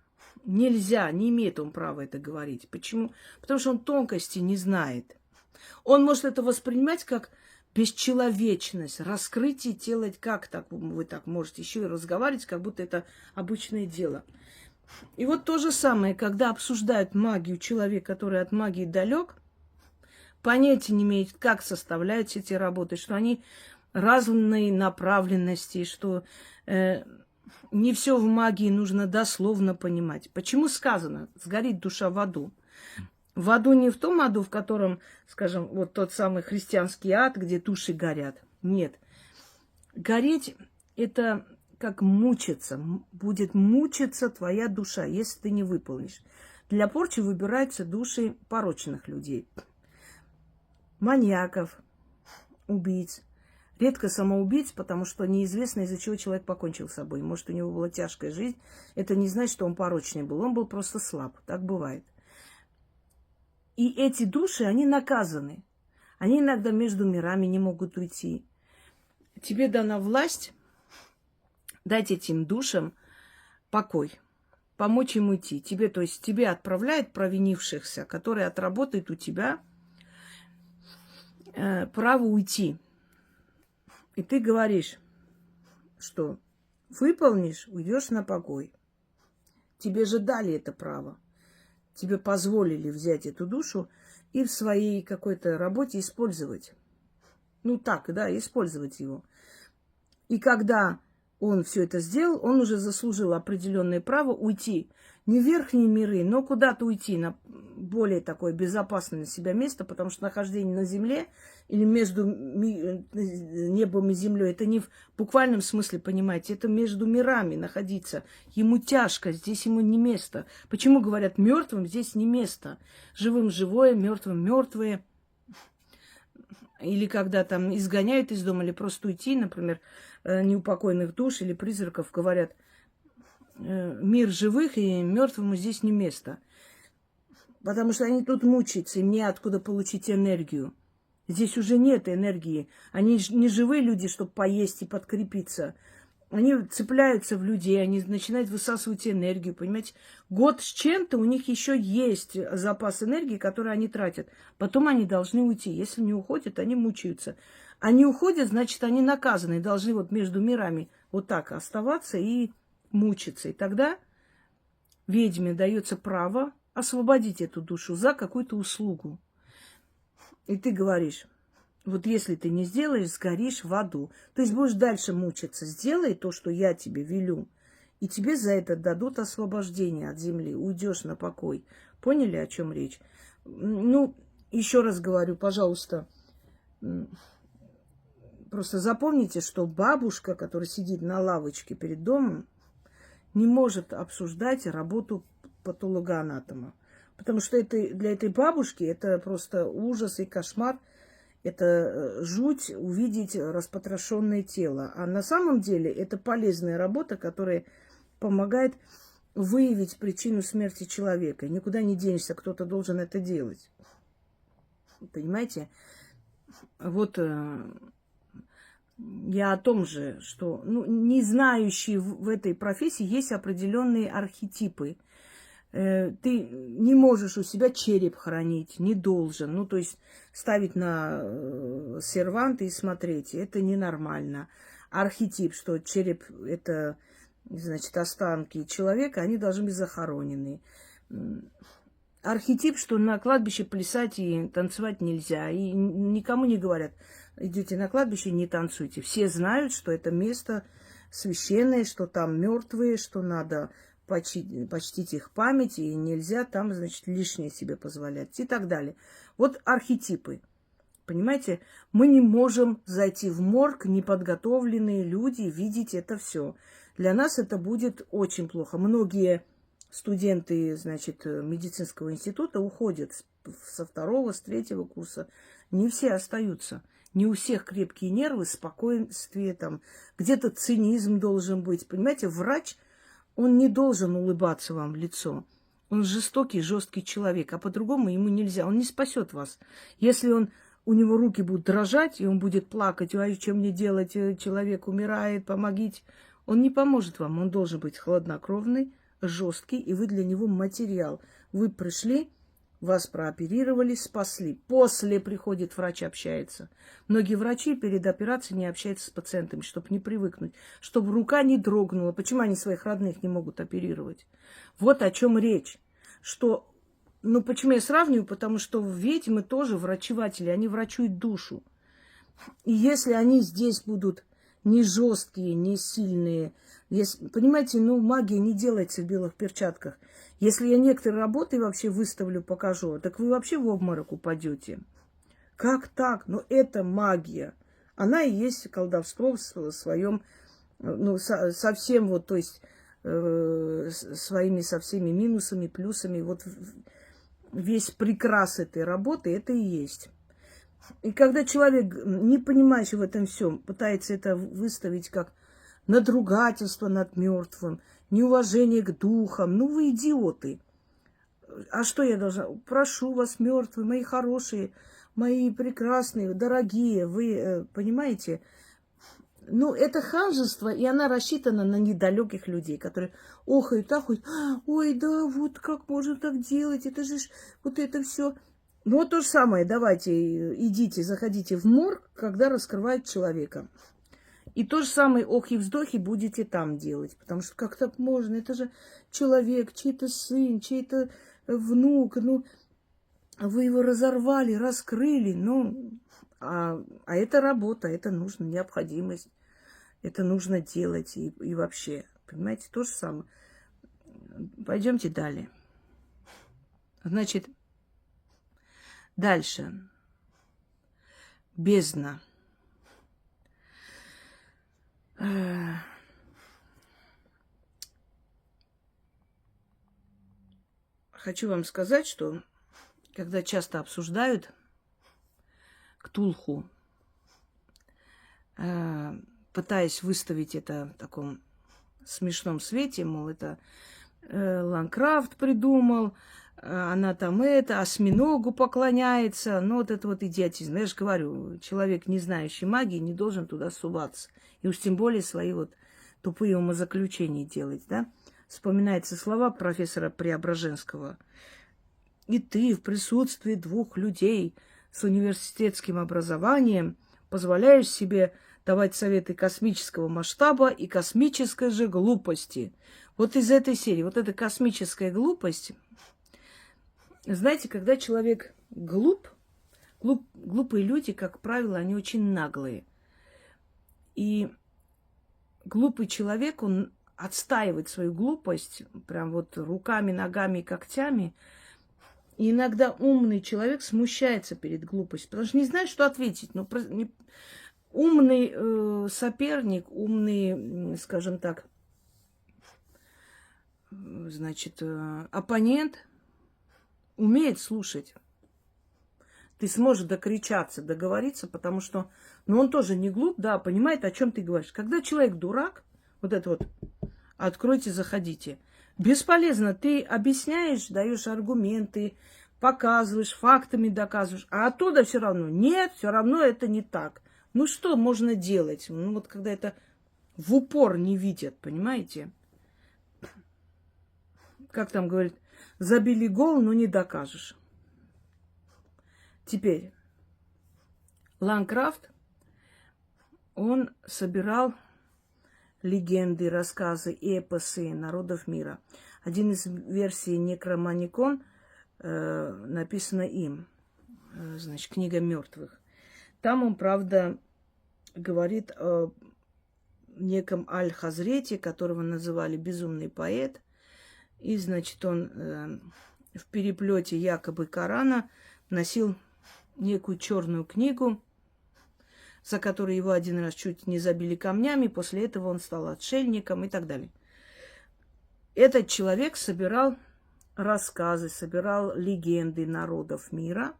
Нельзя, не имеет он права это говорить. Почему? Потому что он тонкости не знает. Он может это воспринимать как бесчеловечность, раскрытие тела, как так вы так можете еще и разговаривать, как будто это обычное дело. И вот то же самое, когда обсуждают магию человека, который от магии далек, понятия не имеет, как составляются эти работы, что они разные направленности, что не все в магии нужно дословно понимать. Почему сказано «сгорит душа в аду»? В аду не в том аду, в котором, скажем, вот тот самый христианский ад, где души горят. Нет. Гореть – это как мучиться. Будет мучиться твоя душа, если ты не выполнишь. Для порчи выбираются души порочных людей. Маньяков, убийц. Редко самоубийц, потому что неизвестно, из-за чего человек покончил с собой. Может, у него была тяжкая жизнь. Это не значит, что он порочный был. Он был просто слаб. Так бывает. И эти души, они наказаны. Они иногда между мирами не могут уйти. Тебе дана власть дать этим душам покой, помочь им уйти. Тебе, то есть тебе отправляют провинившихся, которые отработают у тебя право уйти. И ты говоришь, что выполнишь, уйдешь на покой. Тебе же дали это право. Тебе позволили взять эту душу и в своей какой-то работе использовать. Ну так, да, использовать его. И когда он все это сделал, он уже заслужил определенное право уйти. Не в верхние миры, но куда-то уйти, на более такое безопасное для себя место, потому что нахождение на земле или между небом и землей, это не в буквальном смысле, понимаете, это между мирами находиться. Ему тяжко, здесь ему не место. Почему говорят, мертвым здесь не место? Живым живое, мертвым мертвое. Или когда там изгоняют из дома, или просто уйти, например, неупокоенных душ или призраков, говорят, мир живых и мертвому здесь не место. Потому что они тут мучаются, им неоткуда получить энергию. Здесь уже нет энергии. Они не живые люди, чтобы поесть и подкрепиться. Они цепляются в людей, они начинают высасывать энергию, понимаете? Год с чем-то у них еще есть запас энергии, который они тратят. Потом они должны уйти. Если не уходят, они мучаются. Они уходят, значит, они наказаны, должны вот между мирами вот так оставаться и мучиться. И тогда ведьме дается право освободить эту душу за какую-то услугу. И ты говоришь, вот если ты не сделаешь, сгоришь в аду. То есть будешь дальше мучиться. Сделай то, что я тебе велю. И тебе за это дадут освобождение от земли. Уйдешь на покой. Поняли, о чем речь? Ну, еще раз говорю, пожалуйста, просто запомните, что бабушка, которая сидит на лавочке перед домом, не может обсуждать работу патологоанатома. Потому что это, для этой бабушки это просто ужас и кошмар. Это жуть увидеть распотрошенное тело. А на самом деле это полезная работа, которая помогает выявить причину смерти человека. Никуда не денешься, кто-то должен это делать. Понимаете? Вот я о том же, что не знающие в этой профессии есть определенные архетипы. Ты не можешь у себя череп хранить, не должен. Ну, то есть ставить на сервант и смотреть. Это ненормально. Архетип, что череп – это, значит, останки человека, они должны быть захоронены. Архетип, что на кладбище плясать и танцевать нельзя. И никому не говорят, идите на кладбище, не танцуйте. Все знают, что это место священное, что там мертвые, что надо почтить их память, и нельзя там, значит, лишнее себе позволять и так далее. Вот архетипы. Понимаете, мы не можем зайти в морг, неподготовленные люди, видеть это все. Для нас это будет очень плохо. Многие студенты, значит, медицинского института уходят со второго, с третьего курса. Не все остаются. Не у всех крепкие нервы, спокойствие, там, где-то цинизм должен быть. Понимаете, врач, он не должен улыбаться вам в лицо. Он жестокий, жесткий человек, а по-другому ему нельзя. Он не спасет вас. Если у него руки будут дрожать, и он будет плакать, ой, что мне делать, человек умирает, помогите. Он не поможет вам. Он должен быть хладнокровный, жесткий, и вы для него материал. Вы пришли, вас прооперировали, спасли. После приходит врач, общается. Многие врачи перед операцией не общаются с пациентами, чтобы не привыкнуть, чтобы рука не дрогнула. Почему они своих родных не могут оперировать? Вот о чем речь. Что, почему я сравниваю? Потому что ведьмы тоже врачеватели, они врачуют душу. И если они здесь будут не жесткие, не сильные. Понимаете, магия не делается в белых перчатках. Если я некоторые работы вообще выставлю, покажу, так вы вообще в обморок упадете. Как так? Это магия. Она и есть колдовство в своем, совсем то есть со всеми минусами, плюсами. Вот весь прекрас этой работы, это и есть. И когда человек, не понимающий в этом всем, пытается это выставить как надругательство над мертвым, неуважение к духам, вы идиоты. А что я должна? Прошу вас, мертвые, мои хорошие, мои прекрасные, дорогие, вы понимаете? Это ханжество, и она рассчитана на недалеких людей, которые охают, ахают. Ой, да, вот как можно так делать? Это же вот это все. То же самое, давайте, идите, заходите в морг, когда раскрывают человека. И то же самое охи-вздохи будете там делать. Потому что как так можно? Это же человек, чей-то сын, чей-то внук. Вы его разорвали, раскрыли. А это работа, это нужно, необходимость. Это нужно делать и вообще. Понимаете, то же самое. Пойдемте далее. Значит, дальше. Бездна. Хочу вам сказать, что когда часто обсуждают Ктулху, пытаясь выставить это в таком смешном свете, мол, это Лавкрафт придумал, она там осьминогу поклоняется. Вот это вот идиотизм. Я же говорю, человек, не знающий магии, не должен туда суваться. И уж тем более свои тупые умозаключения делать, да? Вспоминаются слова профессора Преображенского. И ты в присутствии двух людей с университетским образованием позволяешь себе давать советы космического масштаба и космической же глупости. Вот из этой серии, вот эта космическая глупость. Знаете, когда человек глупые люди, как правило, они очень наглые. И глупый человек, он отстаивает свою глупость прям руками, ногами, когтями. И иногда умный человек смущается перед глупостью, потому что не знает, что ответить. Умный соперник, умный, скажем так, оппонент умеет слушать. Ты сможешь докричаться, договориться, потому что, он тоже не глуп, да, понимает, о чем ты говоришь. Когда человек дурак, откройте, заходите. Бесполезно, ты объясняешь, даешь аргументы, показываешь, фактами доказываешь, а оттуда все равно нет, все равно это не так. Что можно делать? Когда это в упор не видят, понимаете? Как там говорит, забили гол, но не докажешь. Теперь, Лавкрафт, он собирал легенды, рассказы, эпосы народов мира. Один из версий Некроманикон написано им, книга мертвых. Там он, правда, говорит о неком Аль-Хазрете, которого называли безумный поэт. И, он в переплете якобы Корана носил некую черную книгу, за которую его один раз чуть не забили камнями. После этого он стал отшельником и так далее. Этот человек собирал рассказы, собирал легенды народов мира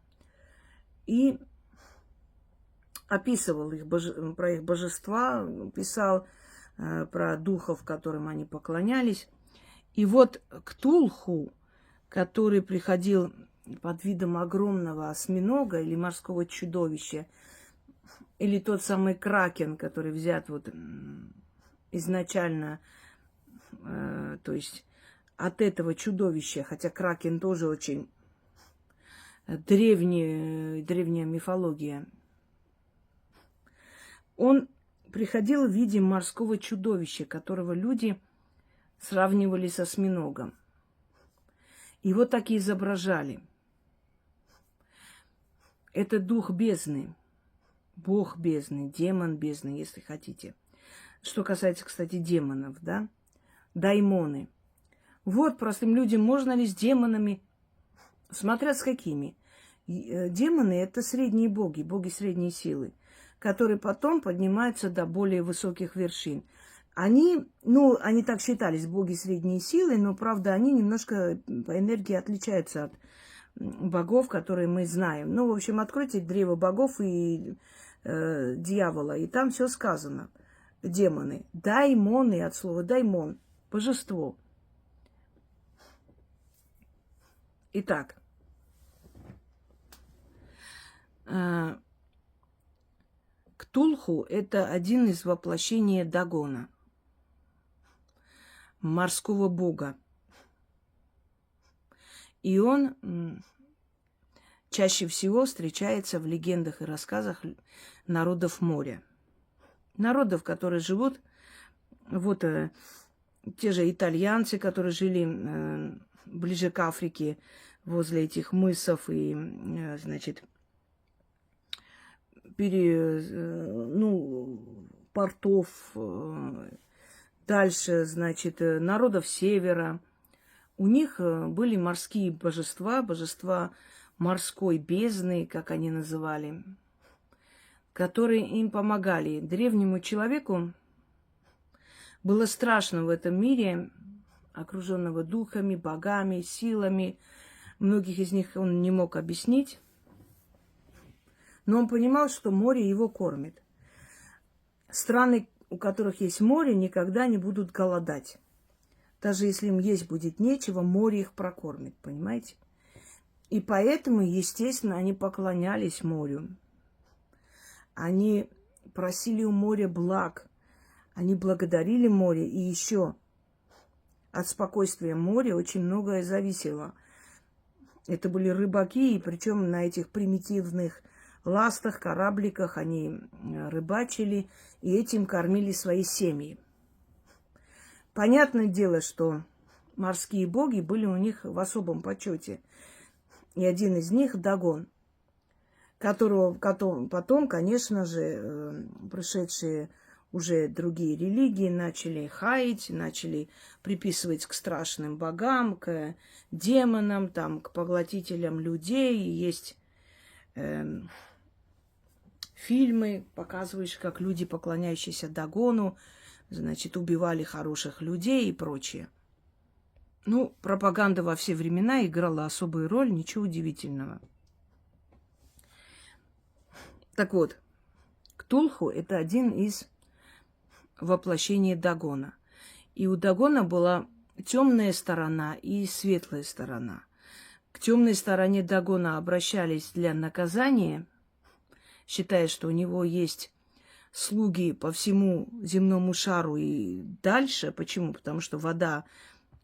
и описывал про их божества, писал про духов, которым они поклонялись. И Ктулху, который приходил под видом огромного осьминога или морского чудовища, или тот самый кракен, который взят изначально, то есть от этого чудовища, хотя кракен тоже очень древняя мифология. Он приходил в виде морского чудовища, которого люди сравнивали с осьминогом. Его так и изображали. Это дух бездны, бог бездны, демон бездны, если хотите. Что касается, кстати, демонов, да? Даймоны. Вот простым людям можно ли с демонами, смотря с какими. Демоны – это средние боги, боги средней силы, которые потом поднимаются до более высоких вершин. Они так считались, боги средней силы, но, правда, они немножко по энергии отличаются от богов, которые мы знаем. Ну, в общем, откройте древо богов и дьявола, и там все сказано. Демоны. Даймоны от слова даймон. Божество. Итак. Ктулху – это один из воплощений Дагона, морского бога. И он чаще всего встречается в легендах и рассказах народов моря. Народов, которые живут, вот те же итальянцы, которые жили ближе к Африке, возле этих мысов и, значит, портов. Дальше, значит, народов севера. У них были морские божества, божества морской бездны, как они называли, которые им помогали. Древнему человеку было страшно в этом мире, окруженного духами, богами, силами. Многих из них он не мог объяснить. Но он понимал, что море его кормит. Страны, у которых есть море, никогда не будут голодать. Даже если им есть будет нечего, море их прокормит, понимаете? И поэтому, естественно, они поклонялись морю. Они просили у моря благ. Они благодарили море. И еще от спокойствия моря очень многое зависело. Это были рыбаки, и причем на этих примитивных ластах, корабликах они рыбачили и этим кормили свои семьи. Понятное дело, что морские боги были у них в особом почете. И один из них – Дагон, которого потом, конечно же, пришедшие уже другие религии начали хаять, начали приписывать к страшным богам, к демонам, там, к поглотителям людей. И есть фильмы, показывающие, как люди, поклоняющиеся Дагону, значит, убивали хороших людей и прочее. Ну, пропаганда во все времена играла особую роль, ничего удивительного. Так вот, Ктулху – это один из воплощений Дагона. И у Дагона была темная сторона и светлая сторона. К темной стороне Дагона обращались для наказания, считая, что у него есть слуги по всему земному шару и дальше. Почему? Потому что вода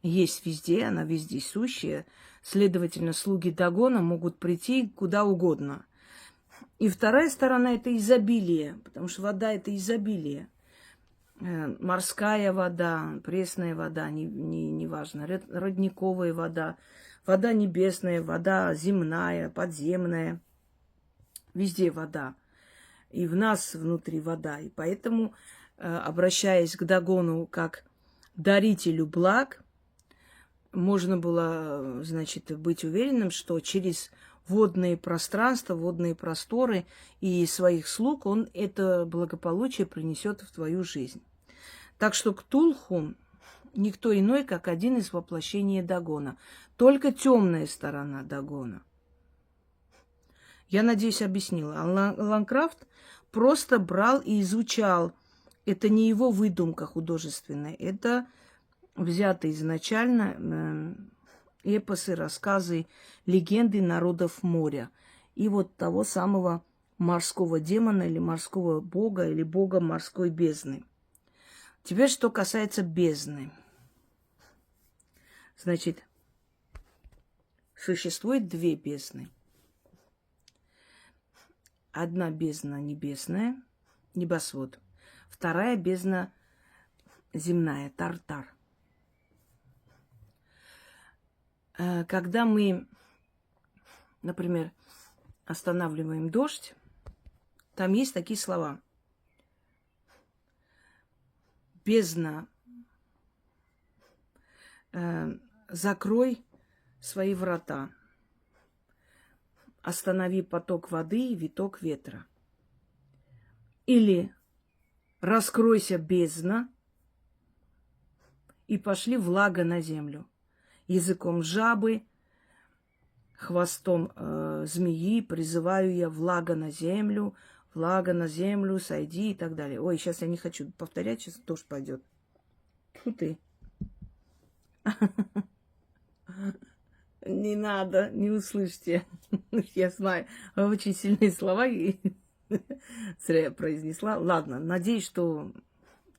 есть везде, она вездесущая. Следовательно, слуги Дагона могут прийти куда угодно. И вторая сторона – это изобилие, потому что вода – это изобилие. Морская вода, пресная вода, неважно, родниковая вода, вода небесная, вода земная, подземная. Везде вода. И в нас внутри вода. И поэтому, обращаясь к Дагону как дарителю благ, можно было, значит, быть уверенным, что через водные пространства, водные просторы и своих слуг он это благополучие принесет в твою жизнь. Так что Ктулху никто иной, как один из воплощений Дагона. Только темная сторона Дагона. Я надеюсь, объяснила. А Лавкрафт просто брал и изучал. Это не его выдумка художественная. Это взято изначально эпосы, рассказы, легенды народов моря. И вот того самого морского демона или морского бога, или бога морской бездны. Теперь, что касается бездны. Значит, существует две бездны. Одна бездна небесная, небосвод. Вторая бездна земная, Тартар. Когда мы, например, останавливаем дождь, там есть такие слова. бездна, закрой свои врата, останови поток воды и виток ветра. Или раскройся, бездна, и пошли влага на землю. Языком жабы, хвостом змеи призываю я влага на землю, сойди и так далее. Ой, сейчас я не хочу повторять, сейчас тоже пойдет. Фу ты. Не надо, не услышьте. Я знаю, очень сильные слова и зря я произнесла. Ладно, надеюсь, что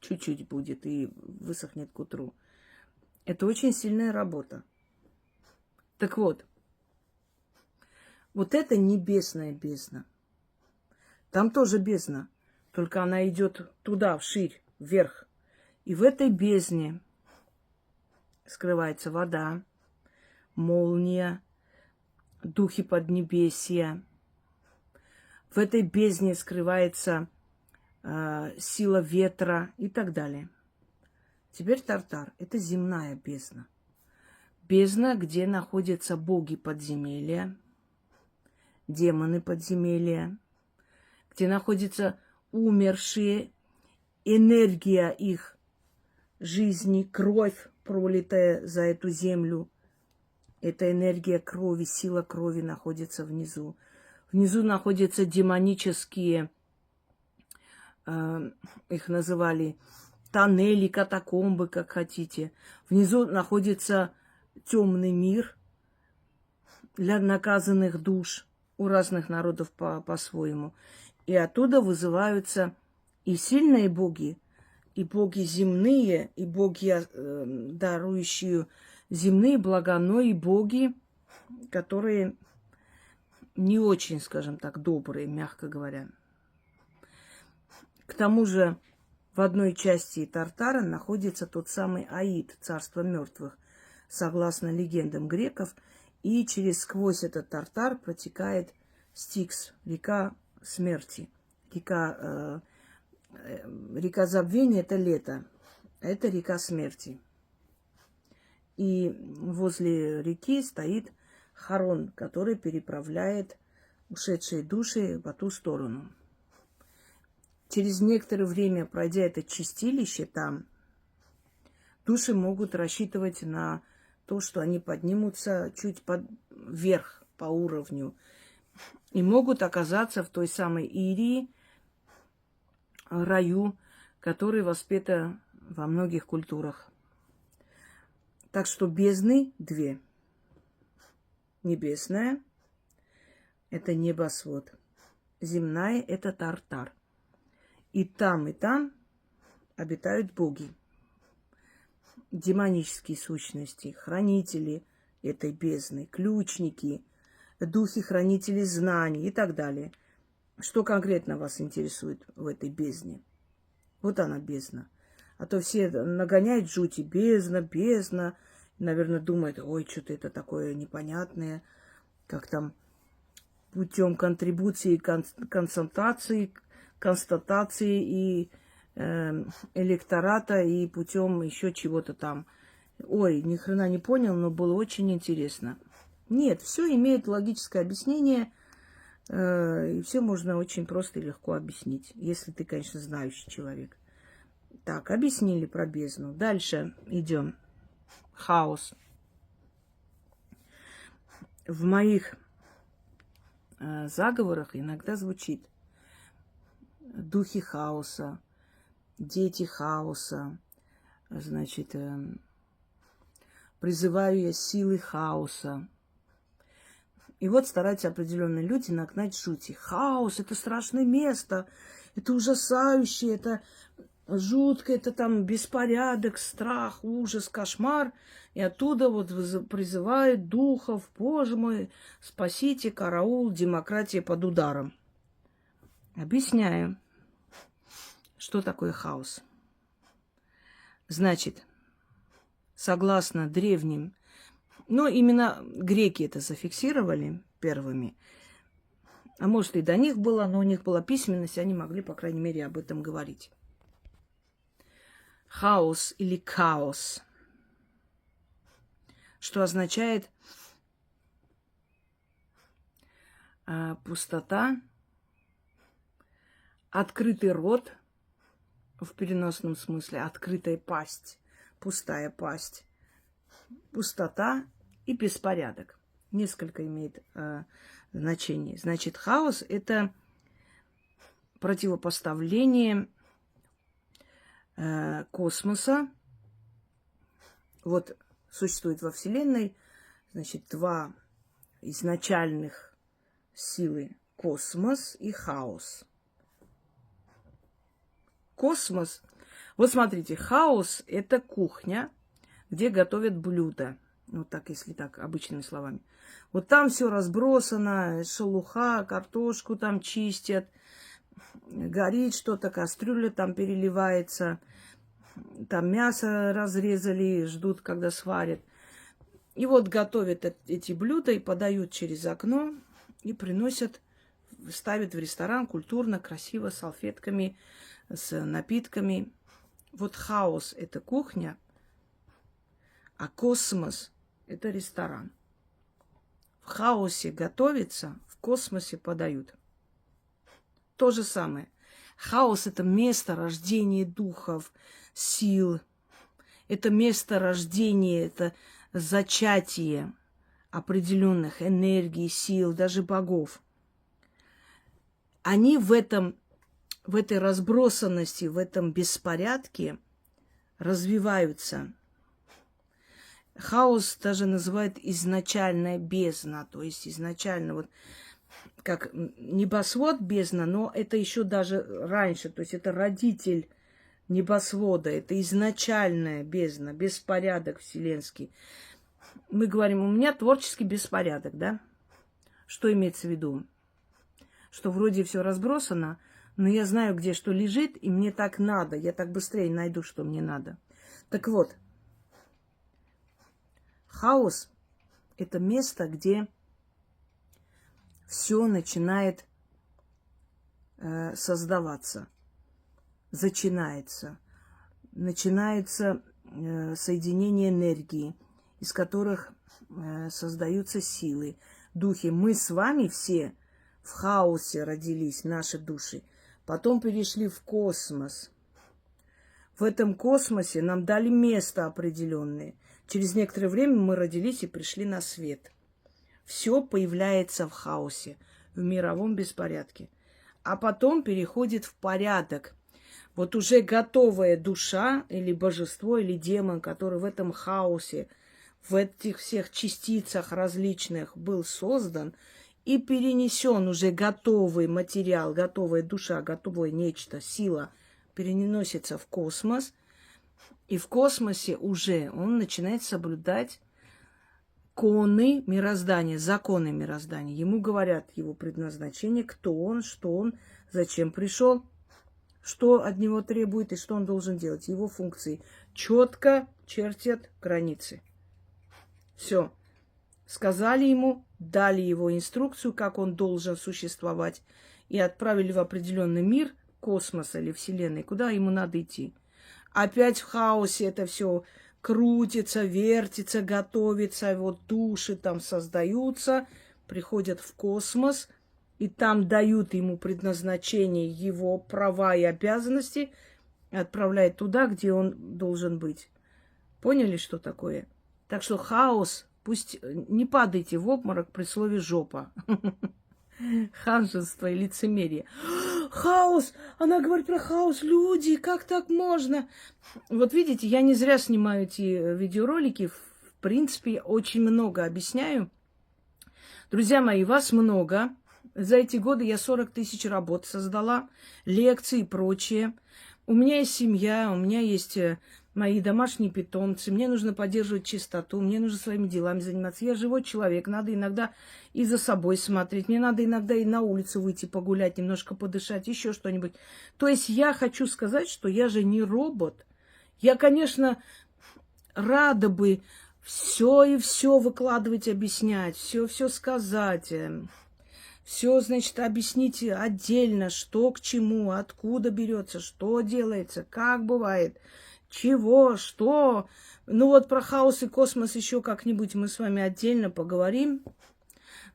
чуть-чуть будет и высохнет к утру. Это очень сильная работа. Так вот это небесная бездна. Там тоже бездна, только она идет туда, вширь, вверх. И в этой бездне скрывается вода, молния, духи поднебесья. В этой бездне скрывается сила ветра и так далее. Теперь Тартар – это земная бездна. Бездна, где находятся боги подземелья, демоны подземелья, где находятся умершие, энергия их жизни, кровь, пролитая за эту землю. Эта энергия крови, сила крови находится внизу. Внизу находятся демонические, их называли тоннели, катакомбы, как хотите. Внизу находится темный мир для наказанных душ у разных народов по-своему. И оттуда вызываются и сильные боги, и боги земные, и боги, дарующие земные блага, но и боги, которые не очень, скажем так, добрые, мягко говоря. К тому же в одной части Тартара находится тот самый Аид, царство мертвых, согласно легендам греков, и сквозь этот Тартар протекает Стикс, река смерти. Река забвения – это лето, а это река смерти. И возле реки стоит Харон, который переправляет ушедшие души по ту сторону. Через некоторое время, пройдя это чистилище там, души могут рассчитывать на то, что они поднимутся чуть вверх по уровню и могут оказаться в той самой Ирии, раю, который воспета во многих культурах. Так что бездны две. Небесная – это небосвод. Земная – это Тартар. И там обитают боги. Демонические сущности, хранители этой бездны, ключники, духи-хранители знаний и так далее. Что конкретно вас интересует в этой бездне? Вот она бездна. А то все нагоняют жути. Бездна, бездна. Наверное, думают, ой, что-то это такое непонятное. Как там путем контрибуции, констатации и электората, и путем еще чего-то там. Ой, ни хрена не понял, но было очень интересно. Нет, все имеет логическое объяснение, и все можно очень просто и легко объяснить, если ты, конечно, знающий человек. Так, объяснили про бездну. Дальше идем. Хаос. В моих заговорах иногда звучит духи хаоса, дети хаоса, значит, призываю я силы хаоса. И вот стараются определенные люди нагнать жути. Хаос – это страшное место, это ужасающе, это жутко, это там беспорядок, страх, ужас, кошмар. И оттуда вот призывают духов, Боже мой, спасите, караул, демократия под ударом. Объясняю, что такое хаос. Значит, согласно древним, но именно греки это зафиксировали первыми, а может и до них было, но у них была письменность, они могли, по крайней мере, об этом говорить. хаос или хаос, что означает пустота, открытый рот, в переносном смысле, открытая пасть, пустая пасть, пустота и беспорядок. Несколько имеет значений. Значит, хаос – это противопоставление космоса. Вот существует во Вселенной, значит, два изначальных силы – космос и хаос. Космос. Вот смотрите, хаос – это кухня, где готовят блюда. Вот так, если так, обычными словами. Вот там все разбросано, шелуха, картошку там чистят, горит что-то, кастрюля там переливается, там мясо разрезали, ждут, когда сварят. И вот готовят эти блюда и подают через окно, и приносят, ставят в ресторан культурно, красиво, с салфетками, с напитками. Вот хаос – это кухня, а космос – это ресторан. В хаосе готовится, в космосе подают. То же самое. Хаос – это место рождения духов, сил. Это место рождения, это зачатие определенных энергий, сил, даже богов. Они в этой разбросанности, в этом беспорядке развиваются. Хаос даже называют изначальная бездна, то есть изначально вот как небосвод бездна, но это еще даже раньше, то есть это родитель небосвода, это изначальная бездна, беспорядок вселенский. Мы говорим, у меня творческий беспорядок, да? Что имеется в виду? Что вроде все разбросано, но я знаю, где что лежит, и мне так надо, я так быстрее найду, что мне надо. Так вот, хаос – это место, где все начинает создаваться, начинается соединение энергии, из которых создаются силы, духи. Мы с вами все в хаосе родились, наши души. Потом перешли в космос. В этом космосе нам дали место определенное. Через некоторое время мы родились и пришли на свет. Все появляется в хаосе, в мировом беспорядке. А потом переходит в порядок. Вот уже готовая душа или божество, или демон, который в этом хаосе, в этих всех частицах различных был создан и перенесен уже готовый материал, готовая душа, готовое нечто, сила переносится в космос. И в космосе уже он начинает соблюдать законы мироздания, законы мироздания. Ему говорят его предназначение, кто он, что он, зачем пришел, что от него требует и что он должен делать. Его функции четко чертят границы. Все. Сказали ему, дали его инструкцию, как он должен существовать, и отправили в определенный мир космоса или Вселенной, куда ему надо идти. Опять в хаосе это все крутится, вертится, готовится, вот души там создаются, приходят в космос, и там дают ему предназначение, его права и обязанности, отправляют туда, где он должен быть. Поняли, что такое? Так что хаос, пусть не падайте в обморок при слове «жопа». Ханжество и лицемерие. Хаос! Она говорит про хаос. Люди, как так можно? Вот видите, я не зря снимаю эти видеоролики. В принципе, очень много объясняю. Друзья мои, вас много. За эти годы я 40 тысяч работ создала, лекции и прочее. У меня есть семья, у меня есть мои домашние питомцы. Мне нужно поддерживать чистоту, мне нужно своими делами заниматься. Я живой человек, надо иногда и за собой смотреть. Мне надо иногда и на улицу выйти погулять, немножко подышать, еще что-нибудь. То есть я хочу сказать, что я же не робот. Я, конечно, рада бы все и все выкладывать, объяснять, все сказать. Все, значит, объяснить отдельно, что к чему, откуда берется, что делается, как бывает, чего, что. Ну вот про хаос и космос еще как-нибудь мы с вами отдельно поговорим.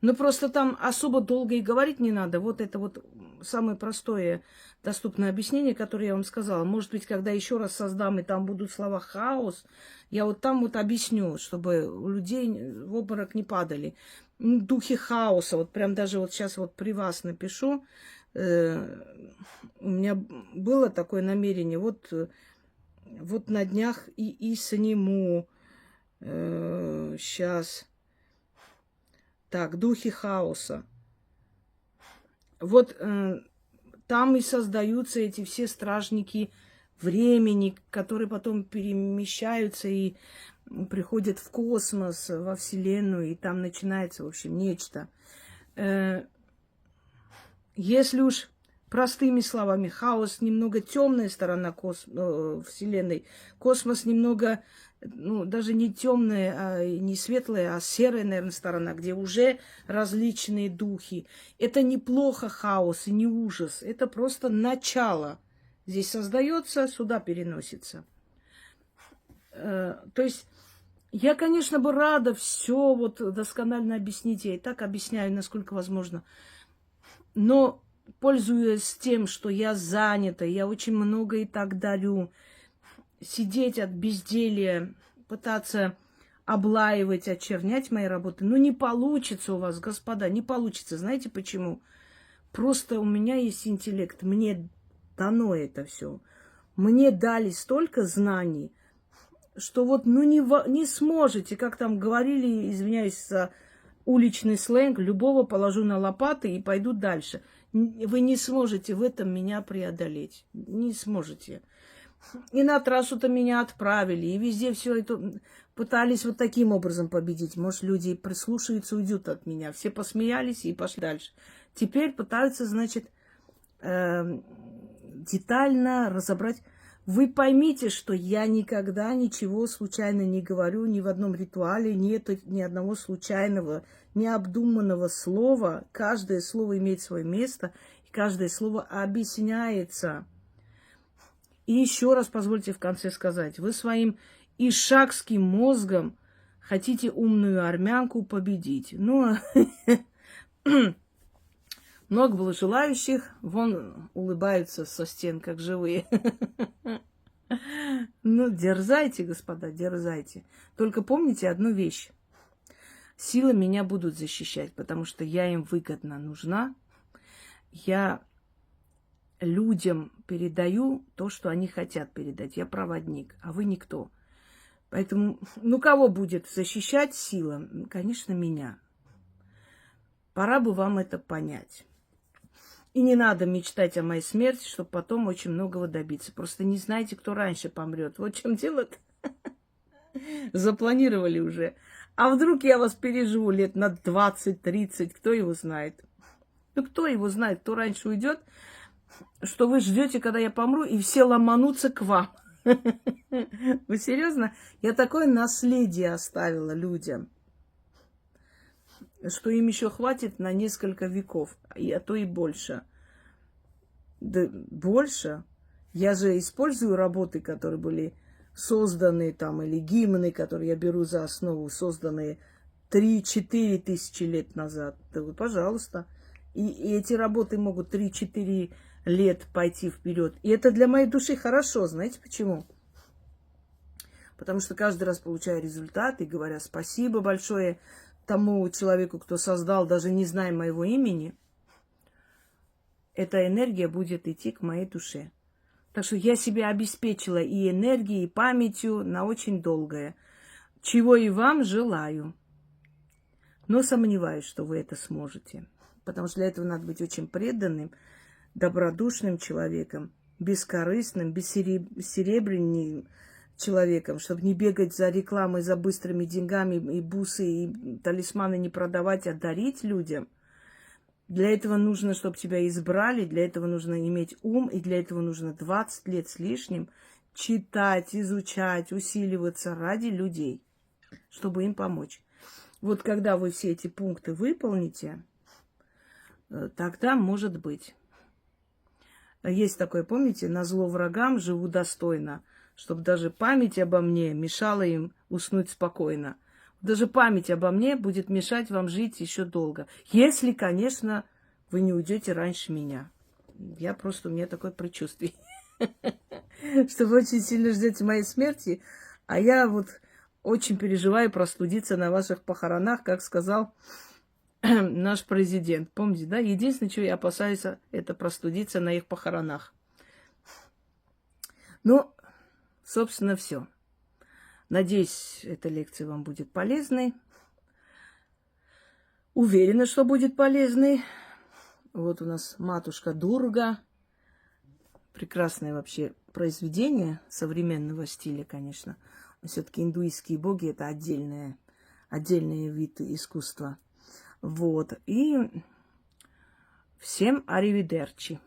Но просто там особо долго и говорить не надо. Вот это вот самое простое доступное объяснение, которое я вам сказала. Может быть, когда еще раз создам, и там будут слова «хаос», я вот там вот объясню, чтобы у людей в обморок не падали. Духи хаоса. Вот прям даже вот сейчас вот при вас напишу. У меня было такое намерение. Вот на днях и сниму. Сейчас... Так, духи хаоса. Вот там и создаются эти все стражники времени, которые потом перемещаются и приходят в космос, во Вселенную, и там начинается, в общем, нечто. Если уж простыми словами, хаос немного темная сторона Вселенной, космос немного... Ну, даже не темная, не светлая, а серая, наверное, сторона, где уже различные духи. Это неплохо хаос и не ужас. Это просто начало. Здесь создается, сюда переносится. То есть я, конечно, бы рада все вот досконально объяснить. Я и так объясняю, насколько возможно. Но, пользуясь тем, что я занята, я очень много и так дарю, сидеть от безделья, пытаться облаивать, очернять мои работы. Ну, не получится у вас, господа, не получится. Знаете почему? Просто у меня есть интеллект. Мне дано это все. Мне дали столько знаний, что вот, ну, не сможете, как там говорили, извиняюсь за уличный сленг, любого положу на лопаты и пойду дальше. Вы не сможете в этом меня преодолеть. Не сможете. И на трассу-то меня отправили, и везде все это пытались вот таким образом победить. Может, люди прислушаются, уйдут от меня. Все посмеялись и пошли дальше. Теперь пытаются, значит, детально разобрать. Вы поймите, что я никогда ничего случайно не говорю, ни в одном ритуале нет ни одного случайного, необдуманного слова. Каждое слово имеет свое место, и каждое слово объясняется. И еще раз позвольте в конце сказать, вы своим ишакским мозгом хотите умную армянку победить. Ну, много было желающих, вон улыбаются со стен, как живые. Ну, дерзайте, господа, дерзайте. Только помните одну вещь. Силы меня будут защищать, потому что я им выгодно нужна. Я людям передаю то, что они хотят передать. Я проводник, а вы никто. Поэтому, ну, кого будет защищать сила? Конечно, меня. Пора бы вам это понять. И не надо мечтать о моей смерти, чтобы потом очень многого добиться. Просто не знаете, кто раньше помрет. Вот в чем дело-то. Запланировали уже. А вдруг я вас переживу лет на 20-30, кто его знает? Ну, кто его знает, кто раньше уйдет, что вы ждете, когда я помру, и все ломанутся к вам. Вы серьезно? Я такое наследие оставила людям, что им еще хватит на несколько веков, а то и больше. Да больше? Я же использую работы, которые были созданы там, или гимны, которые я беру за основу, созданные 3-4 тысячи лет назад. Да вы, пожалуйста. И эти работы могут 3-4 лет пойти вперед. И это для моей души хорошо. Знаете почему? Потому что каждый раз получаю результат и говоря спасибо большое тому человеку, кто создал, даже не зная моего имени, эта энергия будет идти к моей душе. Так что я себя обеспечила и энергией, и памятью на очень долгое. Чего и вам желаю. Но сомневаюсь, что вы это сможете. Потому что для этого надо быть очень преданным, добродушным человеком, бескорыстным, бессеребренным человеком, чтобы не бегать за рекламой, за быстрыми деньгами, и бусы, и талисманы не продавать, а дарить людям. Для этого нужно, чтобы тебя избрали, для этого нужно иметь ум, и для этого нужно 20 лет с лишним читать, изучать, усиливаться ради людей, чтобы им помочь. Вот когда вы все эти пункты выполните, тогда может быть. Есть такое, помните, назло врагам живу достойно. чтобы даже память обо мне мешала им уснуть спокойно. Даже память обо мне будет мешать вам жить еще долго. Если, конечно, вы не уйдете раньше меня. У меня такое предчувствие, что вы очень сильно ждете моей смерти, а я вот очень переживаю простудиться на ваших похоронах, как сказал наш президент. Помните, да? Единственное, чего я опасаюсь, это простудиться на их похоронах. Ну, собственно, все. Надеюсь, эта лекция вам будет полезной. Уверена, что будет полезной. Вот у нас матушка Дурга. Прекрасное вообще произведение современного стиля, конечно. Все-таки индуистские боги – это отдельный вид искусства. Вот. И всем аривидерчи.